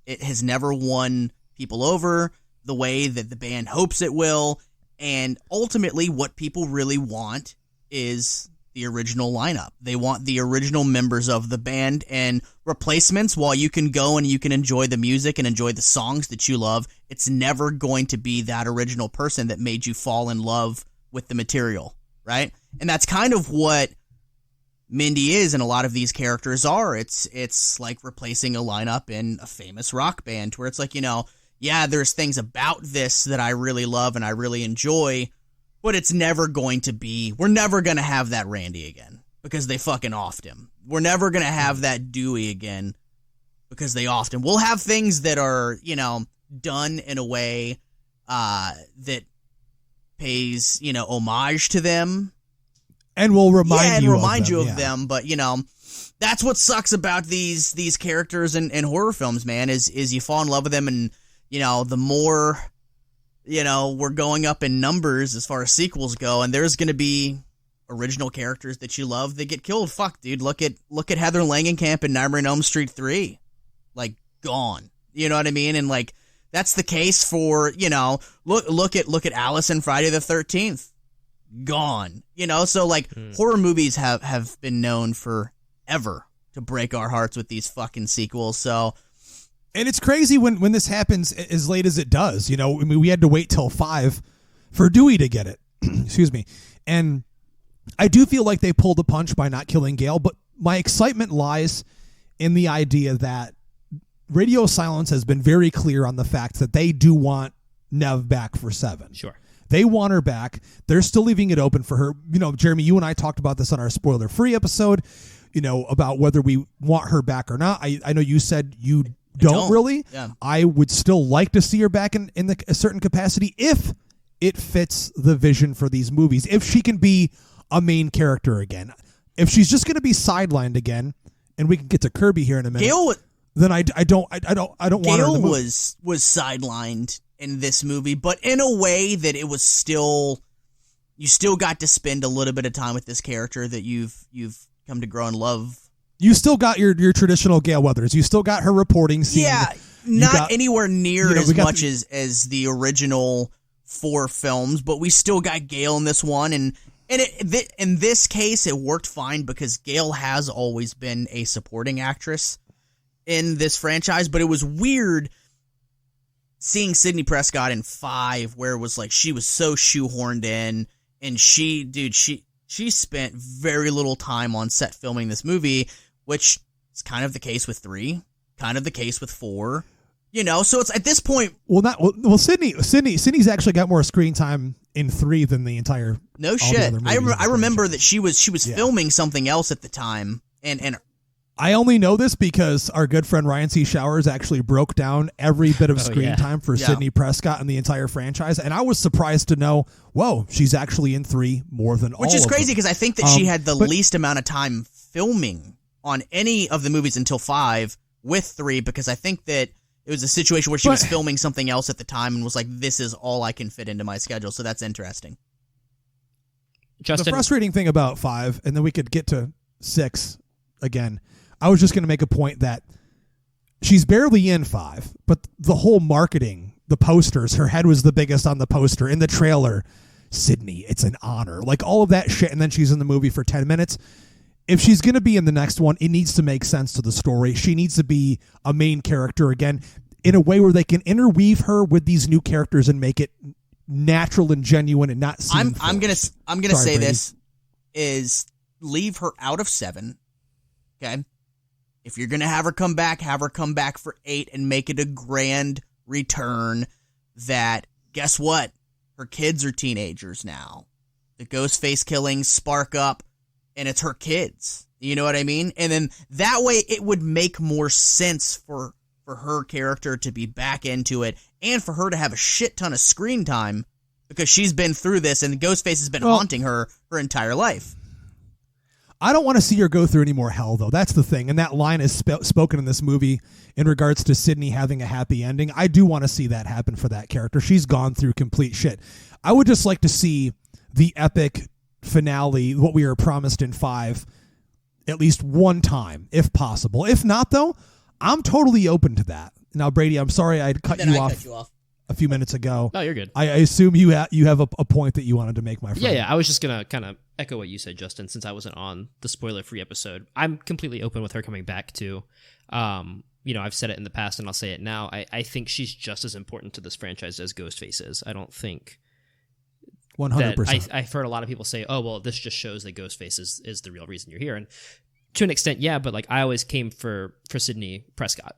It has never won people over the way that the band hopes it will. And ultimately, what people really want is the original lineup. They want the original members of the band, and replacements, while you can go and you can enjoy the music and enjoy the songs that you love, it's never going to be that original person that made you fall in love with the material, right? And that's kind of what Mindy is, and a lot of these characters are. It's like replacing a lineup in a famous rock band, where it's like, yeah, there's things about this that I really love and I really enjoy, but it's never going to be, we're never going to have that Randy again because they fucking offed him. We're never going to have that Dewey again because they offed him. We'll have things that are, done in a way that pays, homage to them. And will remind you of them. But, that's what sucks about these characters in horror films, man, is you fall in love with them, and, the more, we're going up in numbers as far as sequels go, and there's going to be original characters that you love that get killed. Fuck, dude, look at Heather Langenkamp in Nightmare on Elm Street 3. Like, gone. You know what I mean? And, like, that's the case for, look at Alice in Friday the 13th. Gone. So, like, horror movies have been known forever to break our hearts with these fucking sequels, so... And it's crazy when this happens as late as it does. We had to wait till 5 for Dewey to get it. Excuse me. And I do feel like they pulled a punch by not killing Gale, but my excitement lies in the idea that Radio Silence has been very clear on the fact that they do want Nev back for 7. Sure. They want her back. They're still leaving it open for her. Jeremy, you and I talked about this on our spoiler-free episode, about whether we want her back or not. I know you said you don't really. Yeah. I would still like to see her back in a certain capacity if it fits the vision for these movies. If she can be a main character again. If she's just going to be sidelined again, and we can get to Kirby here in a minute, then I don't want her in the Gale movie. was sidelined in this movie, but in a way that it was still, you still got to spend a little bit of time with this character that you've come to grow and love. You still got your traditional Gale Weathers. You still got her reporting scene. Yeah, not anywhere near as much as the original 4 films, but we still got Gale in this one, and in this case, it worked fine because Gale has always been a supporting actress in this franchise, but it was weird seeing Sidney Prescott in 5, where it was like she was so shoehorned in, and she spent very little time on set filming this movie, which is kind of the case with 3, kind of the case with 4. You know, so it's at this point. Well, Sydney's actually got more screen time in 3 than the entire. No shit. I remember that she was filming something else at the time, and I only know this because our good friend Ryan C. Showers actually broke down every bit of screen time for Sidney Prescott in the entire franchise, and I was surprised to know, whoa, she's actually in 3 more than all of them. Which is crazy because I think that she had the least amount of time filming on any of the movies until 5 with 3, because I think that it was a situation where she was filming something else at the time and was like, this is all I can fit into my schedule, so that's interesting. Justin, the frustrating thing about 5, and then we could get to 6 again, I was just going to make a point that she's barely in 5, but the whole marketing, the posters, her head was the biggest on the poster, in the trailer, Sydney, it's an honor, like all of that shit, and then she's in the movie for 10 minutes. If she's going to be in the next one, it needs to make sense to the story. She needs to be a main character again in a way where they can interweave her with these new characters and make it natural and genuine and not seem I'm gonna say this is leave her out of 7. Okay? If you're gonna have her come back for 8 and make it a grand return that, guess what? Her kids are teenagers now. The Ghostface killings spark up, and it's her kids. You know what I mean? And then that way it would make more sense for her character to be back into it and for her to have a shit ton of screen time because she's been through this and Ghostface has been haunting her entire life. I don't want to see her go through any more hell, though. That's the thing. And that line is spoken in this movie in regards to Sydney having a happy ending. I do want to see that happen for that character. She's gone through complete shit. I would just like to see the epic finale, what we were promised in 5, at least one time, if possible. If not, though, I'm totally open to that. Now, Brady, I'm sorry I cut you off a few minutes ago. No, you're good. I assume you have a point that you wanted to make, my friend. Yeah. I was just going to kind of echo what you said, Justin, since I wasn't on the spoiler-free episode. I'm completely open with her coming back, too. I've said it in the past, and I'll say it now. I think she's just as important to this franchise as Ghostface is. I don't think... 100%. I've heard a lot of people say, oh, well, this just shows that Ghostface is the real reason you're here. And to an extent, yeah, but like I always came for Sidney Prescott,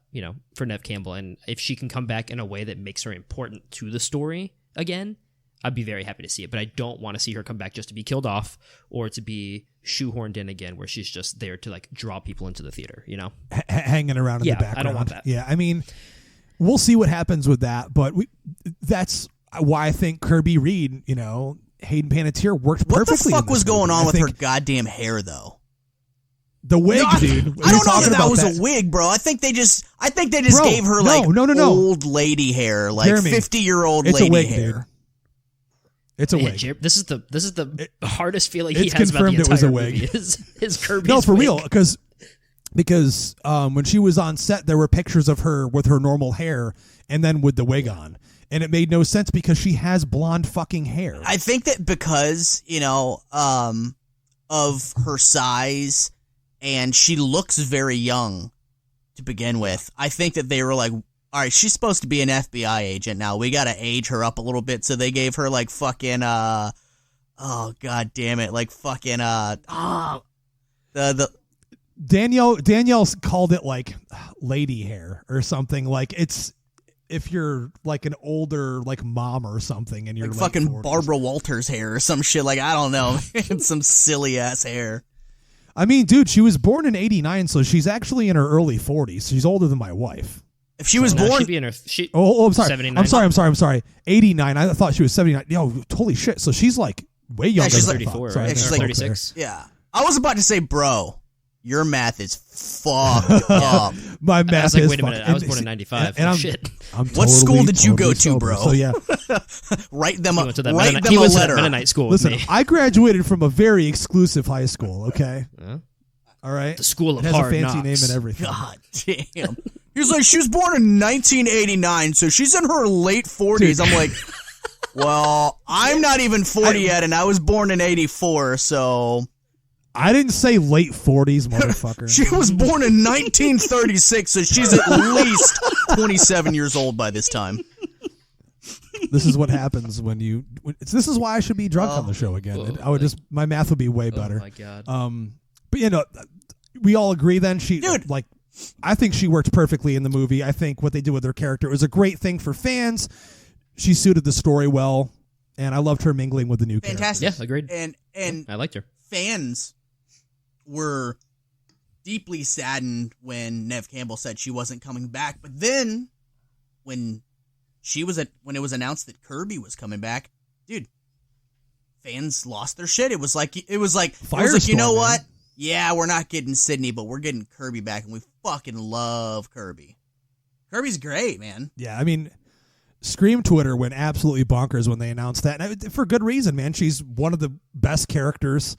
for Neve Campbell. And if she can come back in a way that makes her important to the story again, I'd be very happy to see it. But I don't want to see her come back just to be killed off or to be shoehorned in again where she's just there to like draw people into the theater, hanging around in the background. I don't want that. Yeah, I mean, we'll see what happens with that, but that's why I think Kirby Reed, Hayden Panettiere worked perfectly. What the fuck was going on with her goddamn hair, though? The wig, dude. I don't know that was a wig, bro. I think they just gave her old lady hair, like 50-year-old lady wig, hair. Dude. It's a wig. This is the hardest feeling he has about the entire movie is Kirby's No, for wig. real, because when she was on set, there were pictures of her with her normal hair and then with the wig on. And it made no sense because she has blonde fucking hair. I think that because, of her size and she looks very young to begin with, I think that they were like, all right, she's supposed to be an FBI agent now. We got to age her up a little bit. So they gave her like fucking, oh, God damn it. Like fucking, Danielle called it like lady hair or something. Like it's, if you're like an older like mom or something and you're like fucking 40s. Barbara Walters hair or some shit, like I don't know. Some silly ass hair. I mean, dude, she was born in 89, so she's actually in her early 40s. She's older than my wife. If she was No, born, she'd be in her. I'm sorry. 79. I'm sorry. 89. I thought she was 79. Yo, holy shit. So she's like way younger. she's than like I thought. 34. Sorry, yeah, she's I like misspoke there. 36. yeah. I was about to say, bro, your math is fucked up. My I math was like, is wait a minute. fucking- I was born in 95. and I'm- Shit. I'm What school totally, did you go totally to, sober. bro? So yeah, Write them He a went to that write Mennonite, them he a went to that letter. Mennonite school listen, with me. I graduated from a very exclusive high school. Okay, Huh? all right. The school of it has hard a fancy knocks. name and everything. God damn. He's like, she was born in 1989, so she's in her late 40s. I'm like, well, I'm not even 40 yet, and I was born in 84, so... I didn't say late 40s, motherfucker. She was born in 1936, so she's at least 27 years old by this time. This is what happens when you. This is why I should be drunk on the show again. I would just my math would be way better. Oh my god. But you know, we all agree. Then she, Dude. like, I think she worked perfectly in the movie. I think what they did with her character was a great thing for fans. She suited the story well, and I loved her mingling with the new Fantastic. Yeah, agreed. And I liked her. fans were deeply saddened when Neve Campbell said she wasn't coming back. But then when it was announced that Kirby was coming back, dude, fans lost their shit. It was like you know Firestorm, what? man. Yeah, we're not getting Sydney, but we're getting Kirby back, and we fucking love Kirby. Kirby's great, man. Yeah, I mean, Scream Twitter went absolutely bonkers when they announced that, and for good reason, man. She's one of the best characters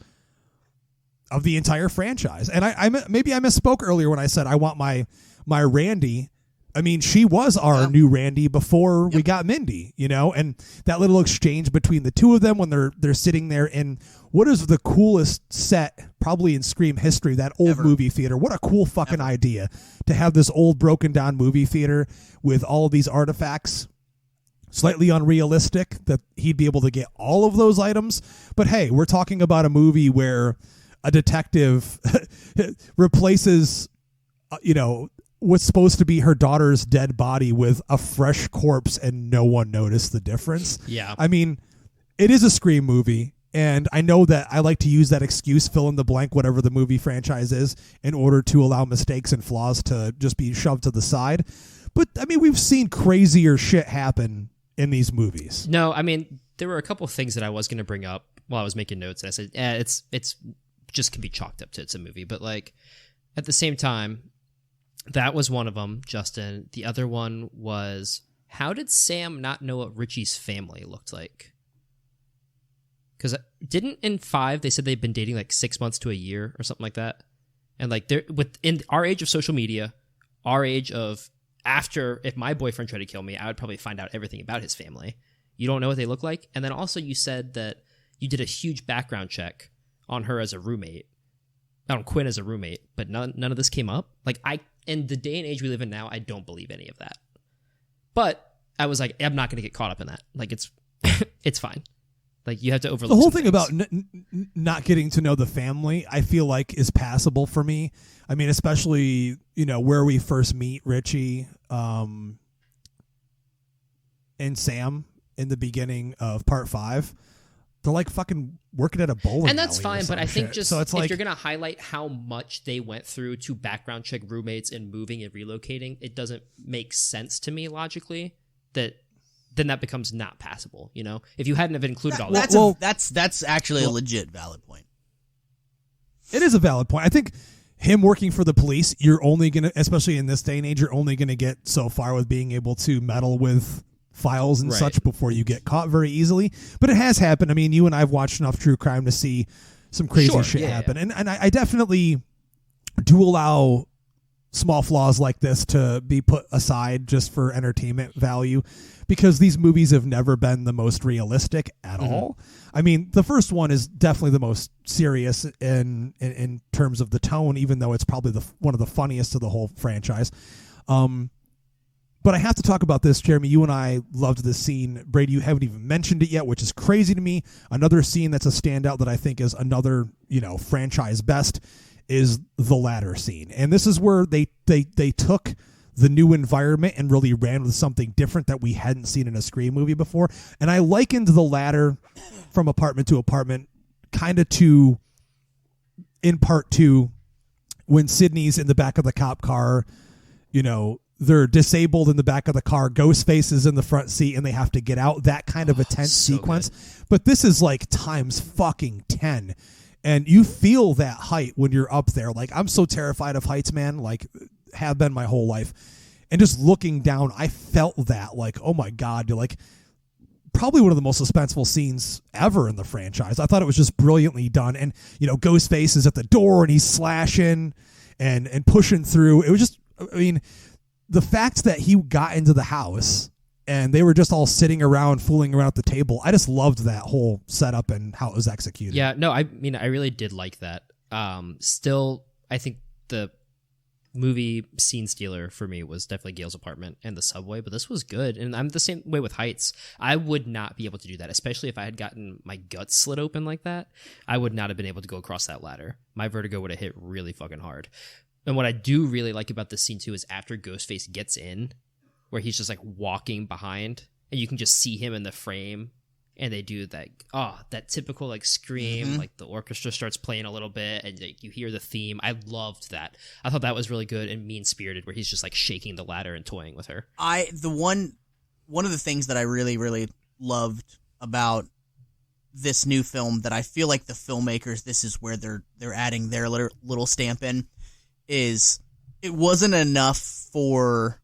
of the entire franchise. And I maybe I misspoke earlier when I said I want my Randy. I mean, she was our new Randy before we got Mindy, you know, and that little exchange between the two of them when they're sitting there in what is the coolest set probably in Scream history, that old movie theater. What a cool fucking idea to have this old broken down movie theater with all of these artifacts. Slightly unrealistic that he'd be able to get all of those items. But hey, we're talking about a movie where a detective replaces, what's supposed to be her daughter's dead body with a fresh corpse, and no one noticed the difference. Yeah. I mean, it is a Scream movie, and I know that I like to use that excuse, fill in the blank, whatever the movie franchise is, in order to allow mistakes and flaws to just be shoved to the side. But, I mean, we've seen crazier shit happen in these movies. No, I mean, there were a couple of things that I was going to bring up while I was making notes, and I said, it's just can be chalked up to it's a movie. But, like, at the same time, that was one of them, Justin. The other one was, how did Sam not know what Richie's family looked like? Because didn't in 5 they said they'd been dating like 6 months to a year or something like that? And like they're within our age of social media, our age of after, if my boyfriend tried to kill me, I would probably find out everything about his family. You don't know what they look like? And then also you said that you did a huge background check on her as a roommate, on Quinn as a roommate, but none of this came up. Like, in the day and age we live in now, I don't believe any of that. But I was like, I'm not going to get caught up in that. Like, it's it's fine. Like, you have to overlook the whole some thing things. about not getting to know the family, I feel like is passable for me. I mean, especially, where we first meet Richie and Sam in the beginning of part 5. They're like fucking working at a bowling And that's alley or fine, but some I think shit. just so it's if like, you're going to highlight how much they went through to background check roommates and moving and relocating, it doesn't make sense to me logically that then that becomes not passable, If you hadn't have included all that. That's actually a legit valid point. it is a valid point. I think him working for the police, you're only going to, especially in this day and age, you're only going to get so far with being able to meddle with files and Right. such before you get caught very easily. But it has happened. I mean, you and I have watched enough true crime to see some crazy Sure, shit yeah, happen. And I definitely do allow small flaws like this to be put aside just for entertainment value, because these movies have never been the most realistic at all. I mean, the first one is definitely the most serious in terms of the tone, even though it's probably one of the funniest of the whole franchise. But I have to talk about this, Jeremy. You and I loved this scene. Brady, you haven't even mentioned it yet, which is crazy to me. Another scene that's a standout that I think is another, franchise best is the ladder scene. And this is where they took the new environment and really ran with something different that we hadn't seen in a Scream movie before. And I likened the ladder from apartment to apartment kind of to, in part 2, when Sydney's in the back of the cop car, they're disabled in the back of the car, Ghostface is in the front seat, and they have to get out. That kind of a tense sequence. Good. But this is like times fucking 10. And you feel that height when you're up there. Like, I'm so terrified of heights, man. Like, have been my whole life. And just looking down, I felt that. Like, oh my God. You're like, probably one of the most suspenseful scenes ever in the franchise. I thought it was just brilliantly done. And, you know, Ghostface is at the door and he's slashing and pushing through. It was just, I mean, the fact that he got into the house and they were just all sitting around, fooling around at the table, I just loved that whole setup and how it was executed. Yeah, no, I mean, I really did like that. Still, I think the movie scene stealer for me was definitely Gail's apartment and the subway, but this was good. And I'm the same way with heights. I would not be able to do that, especially if I had gotten my guts slit open like that. I would not have been able to go across that ladder. My vertigo would have hit really fucking hard. And what I do really like about this scene too is after Ghostface gets in, where he's just like walking behind and you can just see him in the frame, and they do that typical like scream, like the orchestra starts playing a little bit and like, you hear the theme. I loved that. I thought that was really good and mean-spirited, where he's just like shaking the ladder and toying with her. One of the things that I really, really loved about this new film, that I feel like the filmmakers, this is where they're adding their little stamp in, is it wasn't enough for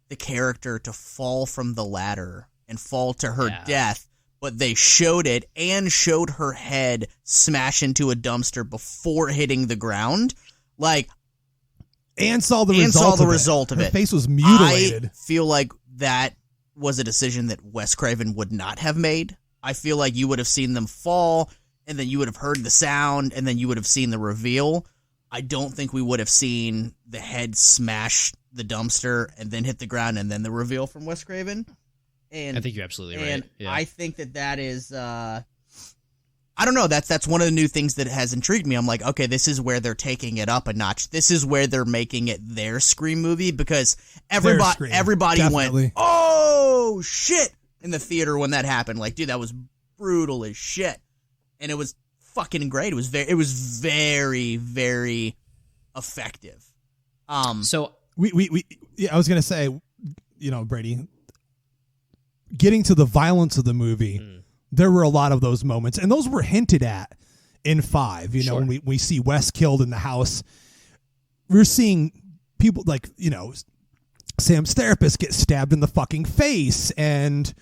the character to fall from the ladder and fall to her death, but they showed it and showed her head smash into a dumpster before hitting the ground. Like, and saw the result of it. Her face was mutilated. I feel like that was a decision that Wes Craven would not have made. I feel like you would have seen them fall, and then you would have heard the sound, and then you would have seen the reveal. I don't think we would have seen the head smash the dumpster and then hit the ground and then the reveal from Wes Craven. And I think you're absolutely right. And yeah. I think that is, I don't know. That's one of the new things that has intrigued me. I'm like, okay, this is where they're taking it up a notch. This is where they're making it their Scream movie, because everybody went, oh shit, in the theater when that happened. Like, dude, that was brutal as shit, and it was fucking great. It was very, very effective. So I was gonna say, you know, Brady, getting to the violence of the movie, there were a lot of those moments, and those were hinted at in 5. You know, when we see Wes killed in the house, we're seeing people like, you know, Sam's therapist get stabbed in the fucking face, and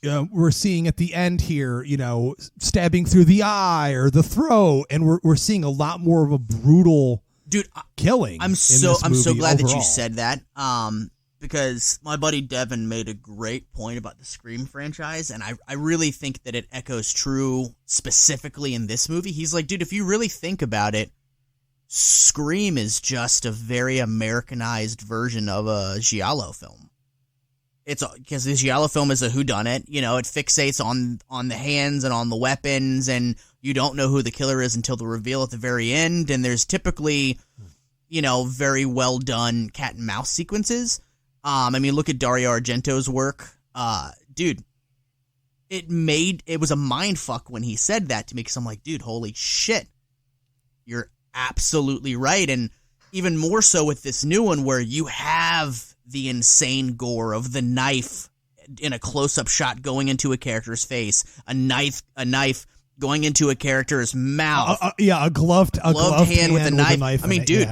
we're seeing at the end here, you know, stabbing through the eye or the throat, and we're seeing a lot more of a brutal killing. I'm so glad that you said that. Because my buddy Devin made a great point about the Scream franchise, and I really think that it echoes true specifically in this movie. He's like, dude, if you really think about it, Scream is just a very Americanized version of a giallo film. It's because the giallo film is a whodunit. You know, it fixates on the hands and on the weapons, and you don't know who the killer is until the reveal at the very end. And there's typically, you know, very well done cat and mouse sequences. I mean, look at Dario Argento's work. Dude, it was a mind fuck when he said that to me, because I'm like, dude, holy shit. You're absolutely right. And even more so with this new one, where you have the insane gore of the knife in a close-up shot going into a character's face, a knife going into a character's mouth. A gloved hand with a knife. I mean, dude,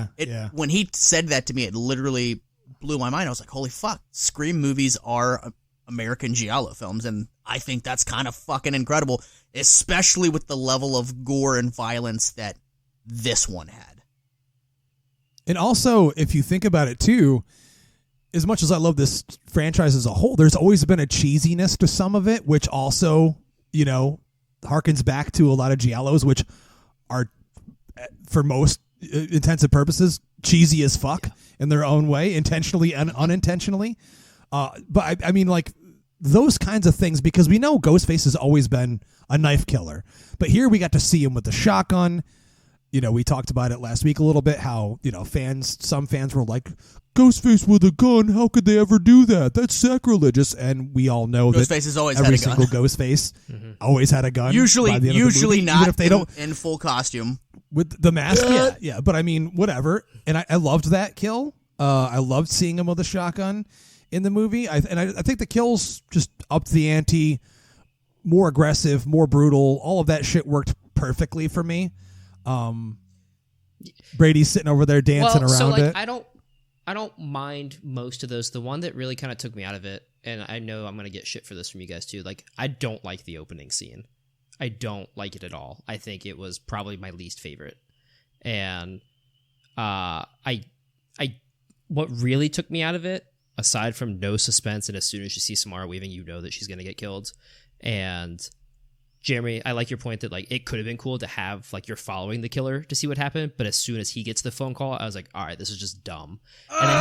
when he said that to me, it literally blew my mind. I was like, holy fuck, Scream movies are American giallo films, and I think that's kind of fucking incredible, especially with the level of gore and violence that this one had. And also, if you think about it too, as much as I love this franchise as a whole, there's always been a cheesiness to some of it, which also, you know, harkens back to a lot of giallos, which are, for most intents and purposes, cheesy as fuck in their own way, intentionally and unintentionally. But I mean, like, those kinds of things, because we know Ghostface has always been a knife killer, but here we got to see him with the shotgun. You know, we talked about it last week a little bit, how, you know, some fans were like, Ghostface with a gun, how could they ever do that? That's sacrilegious. And we all know Ghostface that has always every had a gun. single Ghostface always had a gun. Usually by the end of the movie, not even if they don't, in full costume. with the mask. Yeah. But I mean, whatever. And I loved that kill. I loved seeing him with a shotgun in the movie. I think the kills just upped the ante, more aggressive, more brutal. All of that shit worked perfectly for me. Brady's sitting over there dancing around it. I don't mind most of those. The one that really kind of took me out of it, and I know I'm going to get shit for this from you guys too, like, I don't like the opening scene. I don't like it at all. I think it was probably my least favorite. And what really took me out of it, aside from no suspense, and as soon as you see Samara Weaving, you know that she's going to get killed. And Jeremy, I like your point that, like, it could have been cool to have, like, you're following the killer to see what happened, but as soon as he gets the phone call, I was like, all right, this is just dumb. And then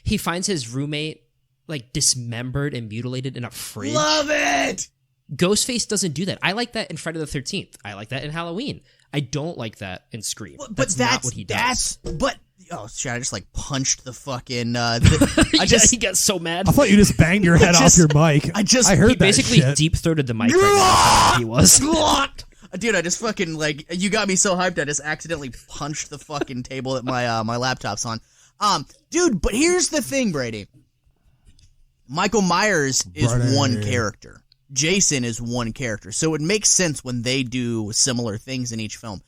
he finds his roommate, like, dismembered and mutilated in a fridge. Love it! Ghostface doesn't do that. I like that in Friday the 13th. I like that in Halloween. I don't like that in Scream. But that's not what he does. Shit, I just, like, punched the fucking... He got so mad. I thought you just banged your head off your mic. I heard he basically deep-throated the mic right now. He was. Dude, I just fucking, like, you got me so hyped, I just accidentally punched the fucking table that my laptop's on. Dude, but here's the thing, Brady. Michael Myers is one character. Jason is one character. So it makes sense when they do similar things in each film.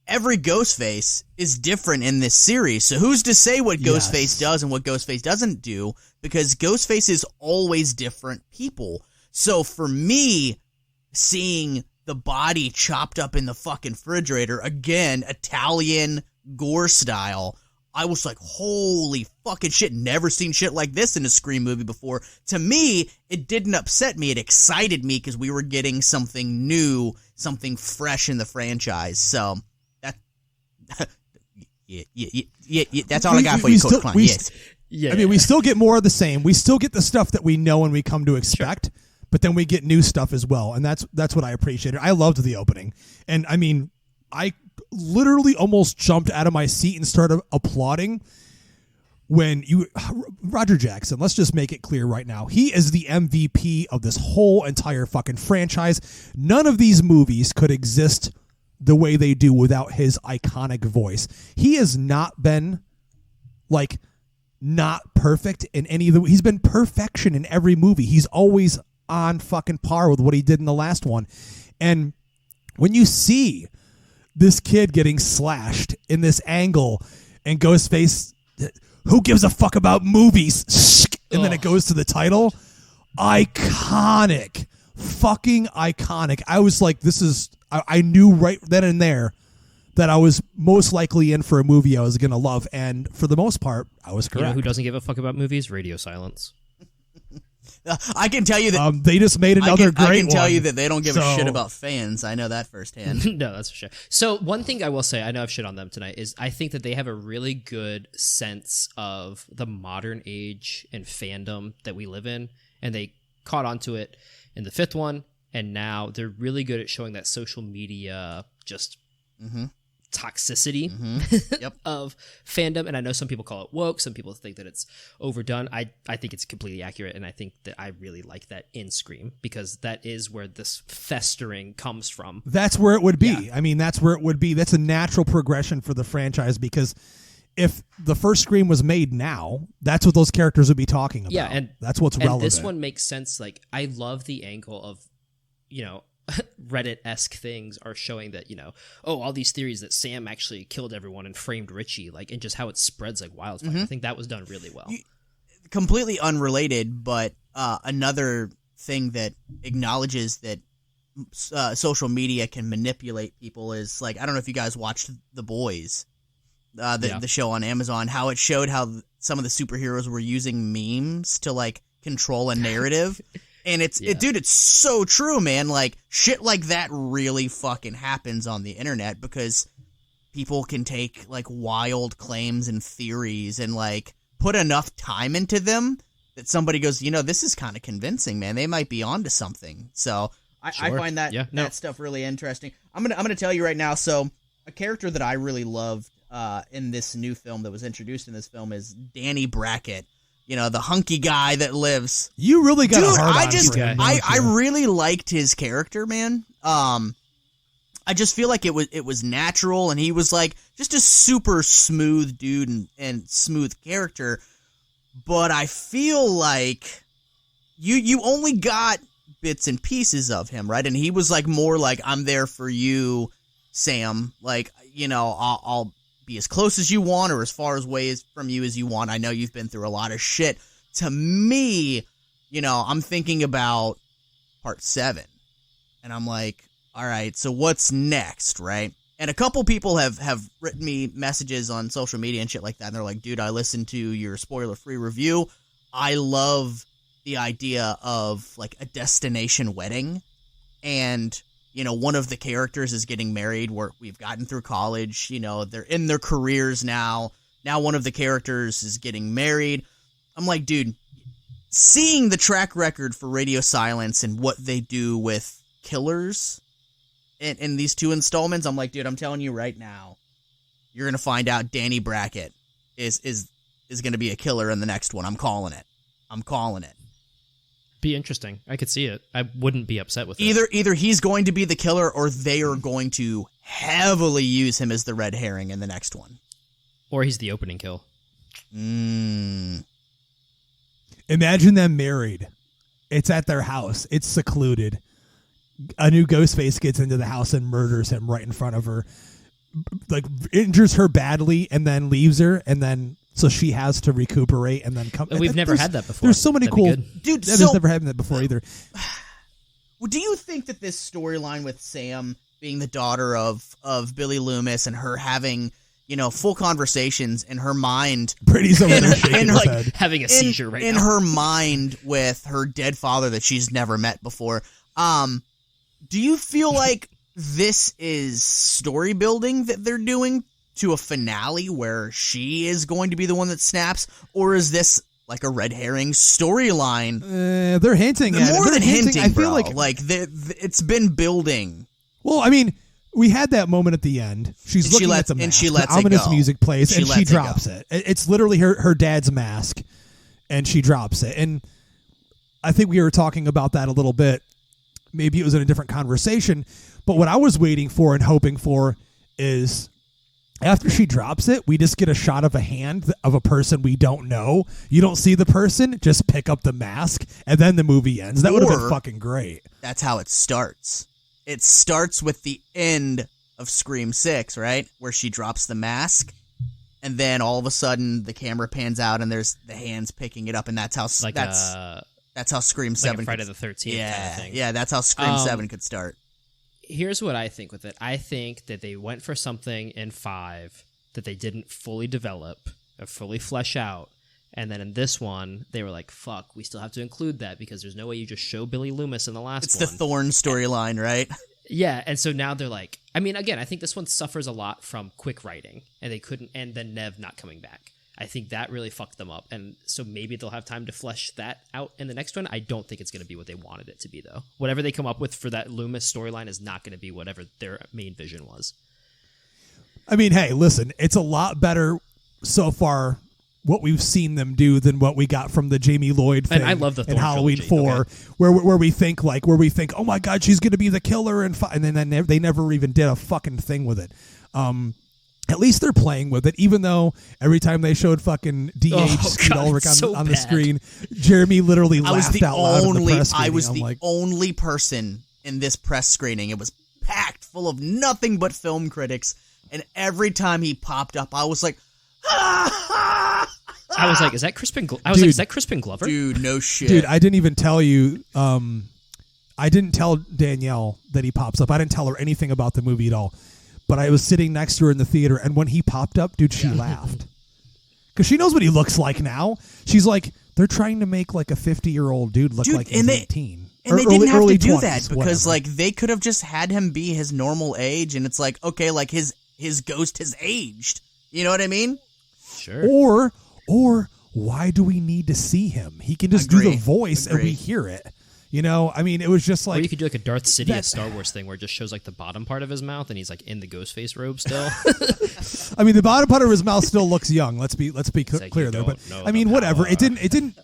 Every Ghostface is different in this series, so who's to say what Ghostface does and what Ghostface doesn't do? Because Ghostface is always different people. So for me, seeing the body chopped up in the fucking refrigerator, again, Italian gore style, I was like, holy fucking shit, never seen shit like this in a Scream movie before. To me, it didn't upset me, it excited me because we were getting something new, something fresh in the franchise, so... Yeah, that's all I got for you, Coach Klein. I mean, we still get more of the same. We still get the stuff that we know and we come to expect, but then we get new stuff as well, and that's what I appreciated. I loved the opening, and I mean, I literally almost jumped out of my seat and started applauding when Roger Jackson, let's just make it clear right now, he is the MVP of this whole entire fucking franchise. None of these movies could exist the way they do without his iconic voice. He has not been, like, not perfect in any of the... He's been perfection in every movie. He's always on fucking par with what he did in the last one. And when you see this kid getting slashed in this angle and Ghostface, who gives a fuck about movies? And then it goes to the title. Iconic. Fucking iconic. I was like, this is... I knew right then and there that I was most likely in for a movie I was going to love, and for the most part, I was correct. You know who doesn't give a fuck about movies? Radio Silence. I can tell you that... they just made another great one. I can tell you that they don't give a shit about fans. I know that firsthand. No, that's for sure. So one thing I will say, I know I've shit on them tonight, is I think that they have a really good sense of the modern age and fandom that we live in, and they caught onto it in the fifth one. And now they're really good at showing that social media just toxicity of fandom. And I know some people call it woke. Some people think that it's overdone. I think it's completely accurate. And I think that I really like that in Scream, because that is where this festering comes from. That's where it would be. Yeah. I mean, that's where it would be. That's a natural progression for the franchise, because if the first Scream was made now, that's what those characters would be talking about. Yeah, and that's what's relevant. And this one makes sense. Like, I love the angle of, you know, Reddit-esque things are showing that, you know, all these theories that Sam actually killed everyone and framed Richie, like, and just how it spreads like wildfire. I think that was done really well. Completely unrelated, but another thing that acknowledges that social media can manipulate people is, like, I don't know if you guys watched The Boys, the show on Amazon, how it showed how some of the superheroes were using memes to, like, control a narrative. And dude, it's so true, man. Like, shit like that really fucking happens on the internet, because people can take, like, wild claims and theories and, like, put enough time into them that somebody goes, you know, this is kind of convincing, man. They might be onto something. So I find that that stuff really interesting. I'm gonna tell you right now. So a character that I really loved in this new film that was introduced in this film is Danny Brackett. You know, the hunky guy that lives. You really got a hard on for him, I really liked his character, man. I just feel like it was natural, and he was like just a super smooth dude and smooth character. But I feel like you only got bits and pieces of him, right? And he was like more like, I'm there for you, Sam. Like, you know, I'll be as close as you want or as far away from you as you want. I know you've been through a lot of shit. To me, you know, I'm thinking about part 7, and I'm like, all right, so what's next, right? And a couple people have written me messages on social media and shit like that, and they're like, dude, I listened to your spoiler-free review. I love the idea of, like, a destination wedding, and, you know, one of the characters is getting married. We've gotten through college, you know, they're in their careers now. Now one of the characters is getting married. I'm like, dude, seeing the track record for Radio Silence and what they do with killers in these 2 installments, I'm like, dude, I'm telling you right now, you're going to find out Danny Brackett is going to be a killer in the next one. I'm calling it. Be interesting. I could see it. I wouldn't be upset with it. Either he's going to be the killer, or they are going to heavily use him as the red herring in the next one. Or he's the opening kill. Imagine them married. It's at their house. It's secluded. A new Ghostface gets into the house and murders him right in front of her. Like, injures her badly and then leaves her, and then so she has to recuperate and then come. We've never had that before. There's so many cool. Dude, there's never had that before either. Do you think that this storyline with Sam being the daughter of Billy Loomis and her having, you know, full conversations in her mind, Brady's over there shaking his head, having a seizure right now, in her mind with her dead father that she's never met before, do you feel like this is story building that they're doing to a finale where she is going to be the one that snaps, or is this like a red herring storyline? They're hinting at more it. than hinting. I feel like it's been building. Well, I mean, we had that moment at the end. She's looking at the mask. And she lets the ominous it go. music plays, and she drops it. It's literally her dad's mask, and she drops it. And I think we were talking about that a little bit. Maybe it was in a different conversation, but what I was waiting for and hoping for is after she drops it, we just get a shot of a hand of a person we don't know. You don't see the person, just pick up the mask, and then the movie ends. That would have been fucking great. That's how it starts. It starts with the end of Scream 6, right? Where she drops the mask, and then all of a sudden the camera pans out and there's the hands picking it up, and that's how that's how Scream 7 like Friday the 13th kind of thing. Yeah, that's how Scream 7 could start. Here's what I think with it. I think that they went for something in 5 that they didn't fully develop or fully flesh out. And then in this one, they were like, fuck, we still have to include that because there's no way you just show Billy Loomis in the last one. It's the Thorn storyline, right? Yeah, and so now they're like, I mean, again, I think this one suffers a lot from quick writing, and they couldn't, and then Nev not coming back. I think that really fucked them up, and so maybe they'll have time to flesh that out in the next one. I don't think it's going to be what they wanted it to be, though. Whatever they come up with for that Loomis storyline is not going to be whatever their main vision was. I mean, hey, listen, it's a lot better so far what we've seen them do than what we got from the Jamie Lloyd thing. And I love the Thorn in Halloween trilogy. 4, okay. where we think, oh my God, she's going to be the killer, and then they never even did a fucking thing with it. At least they're playing with it, even though every time they showed fucking D.H. Skeet Ulrich on the screen, Jeremy literally laughed out loud in the press screening. I was the only person in this press screening. It was packed full of nothing but film critics, and every time he popped up, I was like, I was like, is that Crispin Glover? Dude, no shit. Dude, I didn't even tell you. I didn't tell Danielle that he pops up. I didn't tell her anything about the movie at all. But I was sitting next to her in the theater, and when he popped up, dude, she laughed. Because she knows what he looks like now. She's like, they're trying to make like a 50-year-old dude look like he's 18. And they didn't have to do 20s, that because whatever. like they could have just had him be his normal age, and it's like, okay, like his ghost has aged. You know what I mean? Sure. Or why do we need to see him? He can just do the voice and we hear it. You know, I mean, it was just like... Or you could do like a Darth Sidious Star Wars thing where it just shows like the bottom part of his mouth and he's like in the Ghostface robe still. I mean, the bottom part of his mouth still looks young. Let's be clear there. But I mean, whatever. It didn't...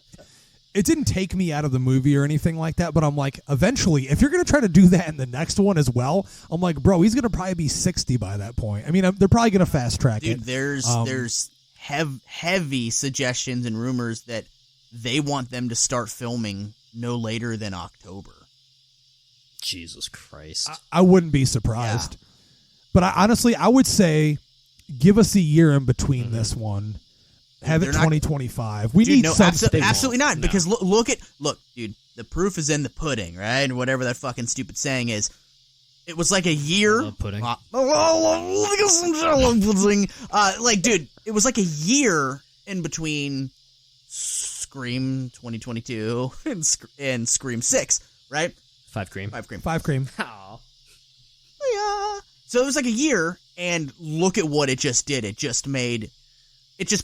it didn't take me out of the movie or anything like that, but I'm like, eventually, if you're going to try to do that in the next one as well, I'm like, bro, he's going to probably be 60 by that point. I mean, they're probably going to fast track it. Dude, there's heavy suggestions and rumors that they want them to start filming no later than October. Jesus Christ. I wouldn't be surprised. Yeah. But I would say give us a year in between this one. Have it 2025. We need something. Absolutely not. No. Because look, dude, the proof is in the pudding, right? And whatever that fucking stupid saying is. It was like a year. Pudding. Like, dude, it was like a year in between Scream 2022 and Scream 6, right? Five cream. Oh. Yeah. So it was like a year, and look at what it just did. It just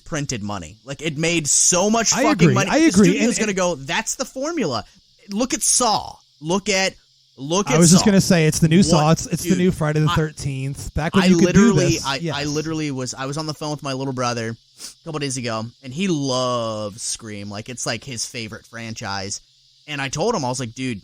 printed money. Like, it made so much fucking money. I agree. The studio's going to go, that's the formula. Look at Saw. Look at I was Saw. just going to say, it's the new Saw. It's the new Friday the 13th. Back when you could do this. I was on the phone with my little brother a couple days ago, and he loves Scream. Like, it's like his favorite franchise. And I told him, I was like, dude,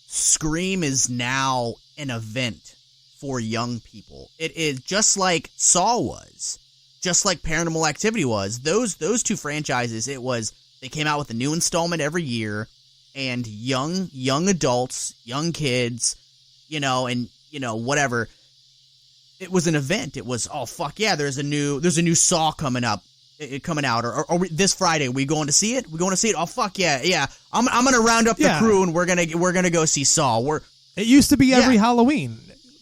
Scream is now an event for young people. It is just like Saw was. Just like Paranormal Activity was. Those two franchises, they came out with a new installment every year, and young adults, young kids, and whatever. It was an event. It was, oh fuck yeah, there's a new Saw coming out, or this Friday. We going to see it? Oh fuck yeah. I'm gonna round up the crew, and we're gonna go see Saw. It used to be every Halloween.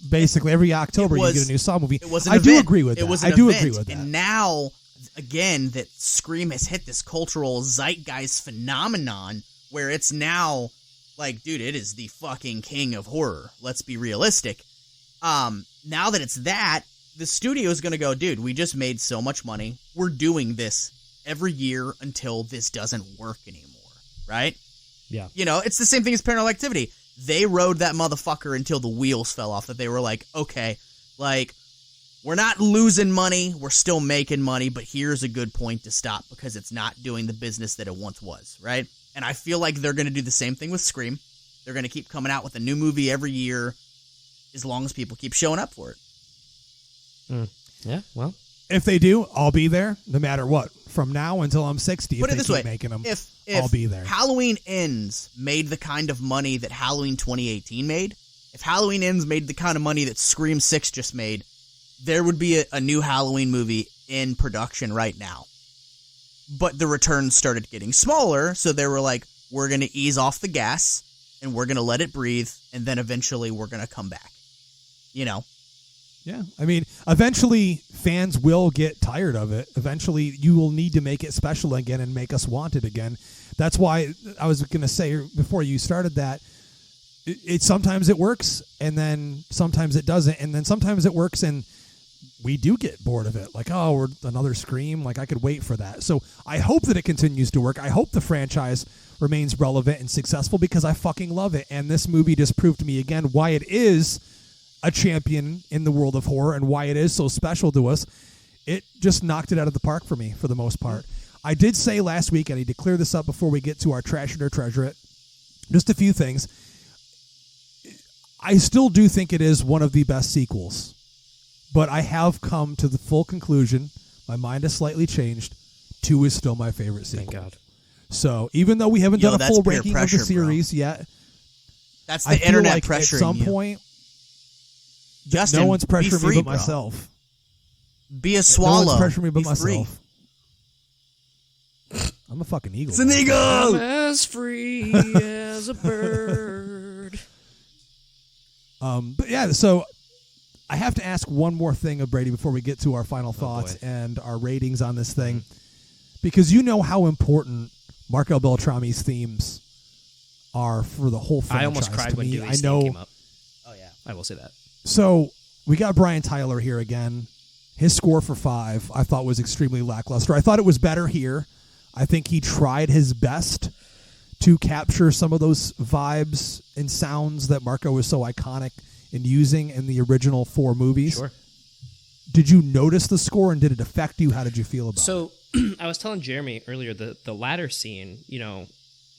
Basically, every October you get a new Saw movie. It was an event. do agree with that. It was an event. And now, again, that Scream has hit this cultural zeitgeist phenomenon where it's now like, dude, it is the fucking king of horror. Let's be realistic. Now that it's that, the studio is going to go, dude, we just made so much money. We're doing this every year until this doesn't work anymore, right? Yeah. It's the same thing as Paranormal Activity. They rode that motherfucker until the wheels fell off, that they were like, okay, like, we're not losing money, we're still making money, but here's a good point to stop because it's not doing the business that it once was, right? And I feel like they're going to do the same thing with Scream. They're going to keep coming out with a new movie every year as long as people keep showing up for it. Yeah, well. If they do, I'll be there no matter what. From now until I'm 60, Put if it they this keep way, making them, if I'll be there. Halloween Ends made the kind of money that Halloween 2018 made, if Halloween Ends made the kind of money that Scream 6 just made, there would be a new Halloween movie in production right now. But the returns started getting smaller, so they were like, we're going to ease off the gas, and we're going to let it breathe, and then eventually we're going to come back. Yeah, I mean, eventually fans will get tired of it. Eventually you will need to make it special again and make us want it again. That's why I was going to say before you started that, it sometimes it works, and then sometimes it doesn't, and then sometimes it works and we do get bored of it. Like, oh, we're another Scream. Like, I could wait for that. So I hope that it continues to work. I hope the franchise remains relevant and successful because I fucking love it. And this movie just proved to me again why it is a champion in the world of horror and why it is so special to us. It just knocked it out of the park for me for the most part. I did say last week, I need to clear this up before we get to our Trash It or Treasure It, just a few things. I still do think it is one of the best sequels, but I have come to the full conclusion, my mind has slightly changed, 2 is still my favorite sequel. Thank God. So even though we haven't done a full ranking of the series yet, that's the internet like pressure. At some point, Justin, no one's pressuring free, me but bro. myself. Be a swallow. No one's pressuring me but be myself. Free. I'm a fucking eagle. It's an eagle. I'm as free as a bird. But yeah, so I have to ask one more thing of Brady before we get to our final thoughts and our ratings on this thing, because you know how important Marco Beltrami's themes are for the whole franchise. I almost cried when Dewey's theme came up. Oh yeah, I will say that. So we got Brian Tyler here again. His score for 5 I thought was extremely lackluster. I thought it was better here. I think he tried his best to capture some of those vibes and sounds that Marco was so iconic in using in the original 4 movies. Sure. Did you notice the score and did it affect you? How did you feel about it? So I was telling Jeremy earlier, the ladder scene,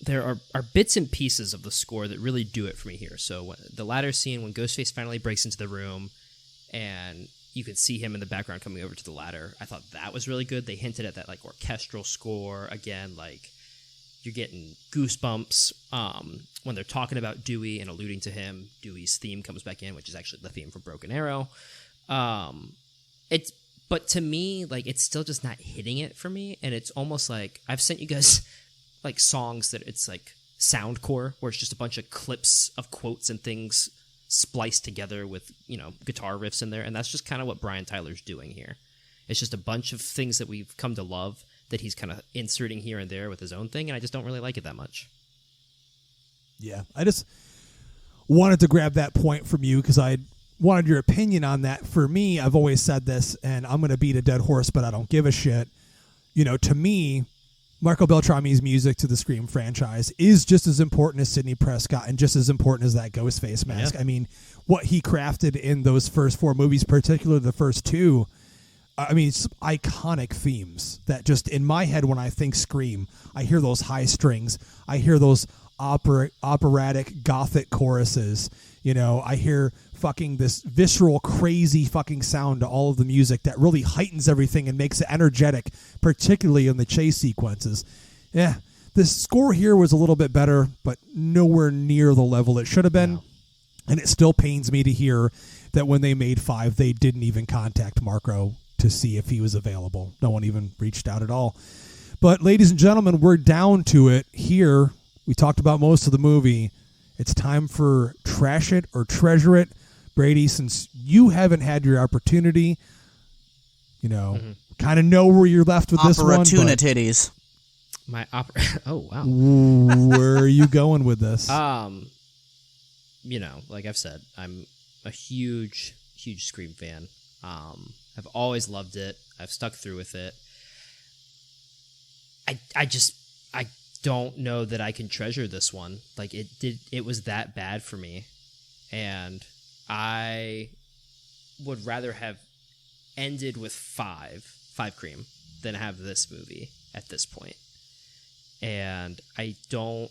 there are bits and pieces of the score that really do it for me here. So the ladder scene when Ghostface finally breaks into the room and you can see him in the background coming over to the ladder, I thought that was really good. They hinted at that like orchestral score again, like you're getting goosebumps when they're talking about Dewey and alluding to him. Dewey's theme comes back in, which is actually the theme from Broken Arrow. But to me, like, it's still just not hitting it for me, and it's almost like I've sent you guys like songs that it's like soundcore, where it's just a bunch of clips of quotes and things spliced together with, you know, guitar riffs in there, and that's just kind of what Brian Tyler's doing here. It's just a bunch of things that we've come to love that he's kind of inserting here and there with his own thing, and I just don't really like it that much. Yeah, I just wanted to grab that point from you because I wanted your opinion on that. For me, I've always said this, and I'm going to beat a dead horse, but I don't give a shit. You know, to me, Marco Beltrami's music to the Scream franchise is just as important as Sidney Prescott and just as important as that Ghostface mask. Yeah. I mean, what he crafted in those first 4 movies, particularly the first 2, I mean, it's iconic themes that just in my head, when I think Scream, I hear those high strings. I hear those operatic gothic choruses. You know, I hear fucking this visceral, crazy fucking sound to all of the music that really heightens everything and makes it energetic, particularly in the chase sequences. Yeah, the score here was a little bit better, but nowhere near the level it should have been. No. And it still pains me to hear that when they made 5, they didn't even contact Marco to see if he was available. No one even reached out at all. But ladies and gentlemen, we're down to it here. We talked about most of the movie. It's time for Trash It or Treasure It. Brady, since you haven't had your opportunity, you know, kind of know where you're left with this one. Opera-tuna titties. My opera. Oh, wow. Where are you going with this? You know, like I've said, I'm a huge Scream fan. I've always loved it. I've stuck through with it. I don't know that I can treasure this one. Like it was that bad for me. And I would rather have ended with five cream than have this movie at this point. And I don't,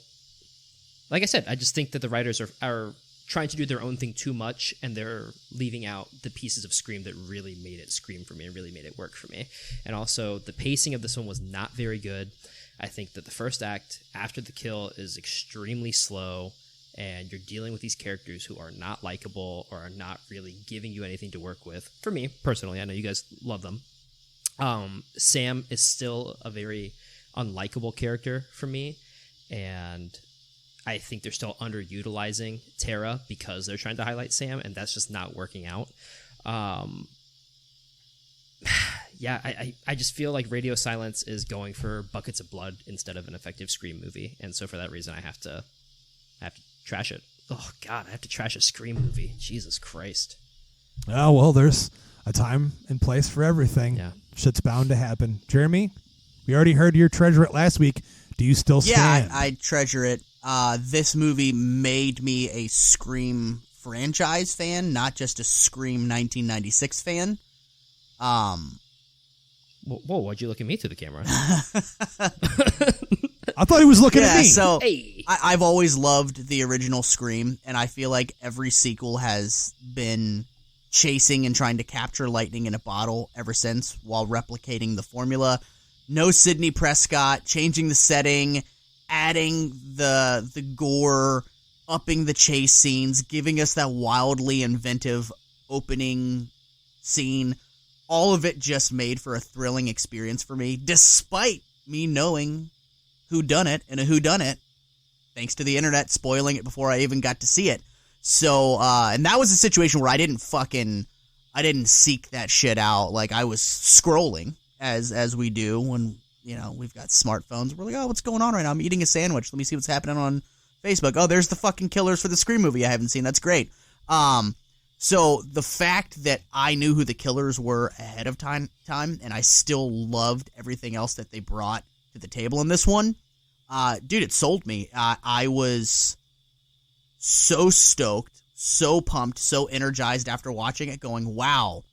like I said, I just think that the writers are trying to do their own thing too much, and they're leaving out the pieces of Scream that really made it Scream for me and really made it work for me. And also, the pacing of this one was not very good. I think that the first act, after the kill, is extremely slow, and you're dealing with these characters who are not likable or are not really giving you anything to work with. For me, personally, I know you guys love them. Sam is still a very unlikable character for me, and I think they're still underutilizing Tara because they're trying to highlight Sam, and that's just not working out. Yeah, I just feel like Radio Silence is going for buckets of blood instead of an effective Scream movie, and so for that reason, I have to trash it. Oh God, I have to trash a Scream movie. Jesus Christ. Oh well, there's a time and place for everything. Yeah, shit's bound to happen. Jeremy, we already heard your treasure it last week. Do you still stand? Yeah, I treasure it. This movie made me a Scream franchise fan, not just a Scream 1996 fan. Whoa, why'd you look at me through the camera? I thought he was looking at me. So hey. I've always loved the original Scream, and I feel like every sequel has been chasing and trying to capture lightning in a bottle ever since, while replicating the formula. No Sidney Prescott, changing the setting, adding the gore, upping the chase scenes, giving us that wildly inventive opening scene. All of it just made for a thrilling experience for me, despite me knowing who done it and a who done it, thanks to the internet spoiling it before I even got to see it. So, and that was a situation where I didn't seek that shit out. Like, I was scrolling as we do when, you know, we've got smartphones. We're like, oh, what's going on right now? I'm eating a sandwich. Let me see what's happening on Facebook. Oh, there's the fucking killers for the Scream movie I haven't seen. That's great. So the fact that I knew who the killers were ahead of time, and I still loved everything else that they brought to the table in this one, dude, it sold me. I was so stoked, so pumped, so energized after watching it, going, wow,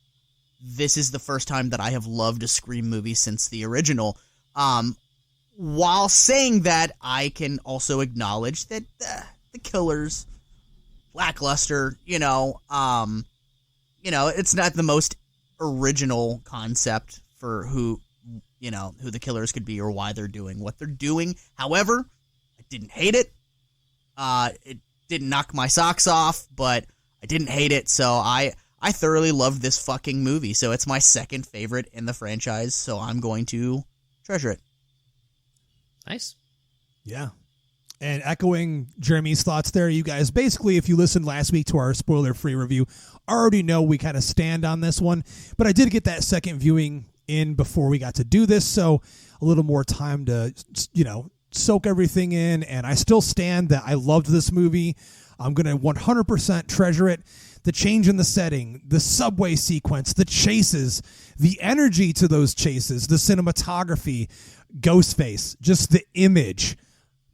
this is the first time that I have loved a Scream movie since the original. while saying that, I can also acknowledge that the killer's lackluster. It's not the most original concept for who the killers could be or why they're doing what they're doing. However, I didn't hate it. It didn't knock my socks off, but I didn't hate it. So I thoroughly loved this fucking movie. So it's my second favorite in the franchise. So I'm going to treasure it. Nice. Yeah. And echoing Jeremy's thoughts there, you guys, basically, if you listened last week to our spoiler-free review, already know we kind of stand on this one. But I did get that second viewing in before we got to do this, so a little more time to, soak everything in. And I still stand that I loved this movie. I'm going to 100% treasure it. The change in the setting, the subway sequence, the chases, the energy to those chases, the cinematography, Ghostface, just the image.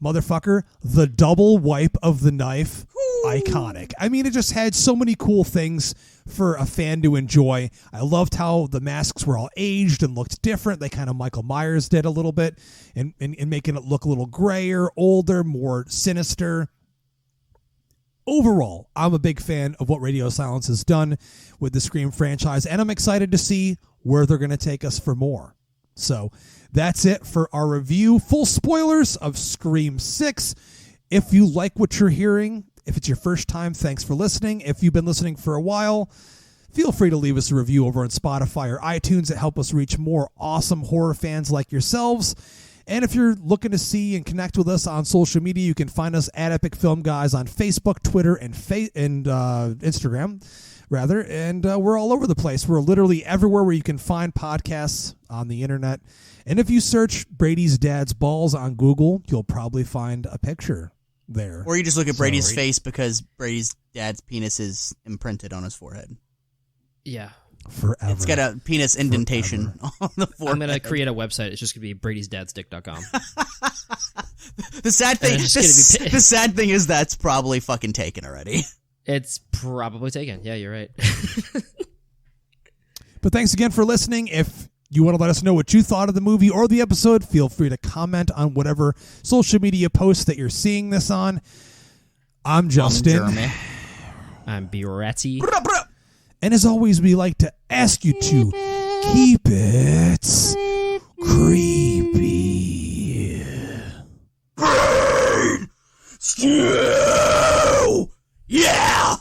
Motherfucker, the double wipe of the knife, iconic. I mean, it just had so many cool things for a fan to enjoy. I loved how the masks were all aged and looked different. They kind of Michael Myers did a little bit and making it look a little grayer, older, more sinister. Overall, I'm a big fan of what Radio Silence has done with the Scream franchise, and I'm excited to see where they're going to take us for more. So that's it for our review. Full spoilers of Scream 6. If you like what you're hearing, if it's your first time, thanks for listening. If you've been listening for a while, feel free to leave us a review over on Spotify or iTunes that help us reach more awesome horror fans like yourselves. And if you're looking to see and connect with us on social media, you can find us at Epic Film Guys on Facebook, Twitter, and Instagram, rather. And we're all over the place. We're literally everywhere where you can find podcasts on the internet. And if you search Brady's dad's balls on Google, you'll probably find a picture there. Or you just look at Brady's face because Brady's dad's penis is imprinted on his forehead. Yeah. Forever. It's got a penis indentation on the forehead. I'm going to create a website. It's just going to be bradysdadsdick.com. The sad thing is that's probably fucking taken already. It's probably taken. Yeah, you're right. But thanks again for listening. If you want to let us know what you thought of the movie or the episode, feel free to comment on whatever social media posts that you're seeing this on. I'm Justin. I'm B-Ratty. And as always, we like to ask you to keep it creepy. Brain stew! Yeah!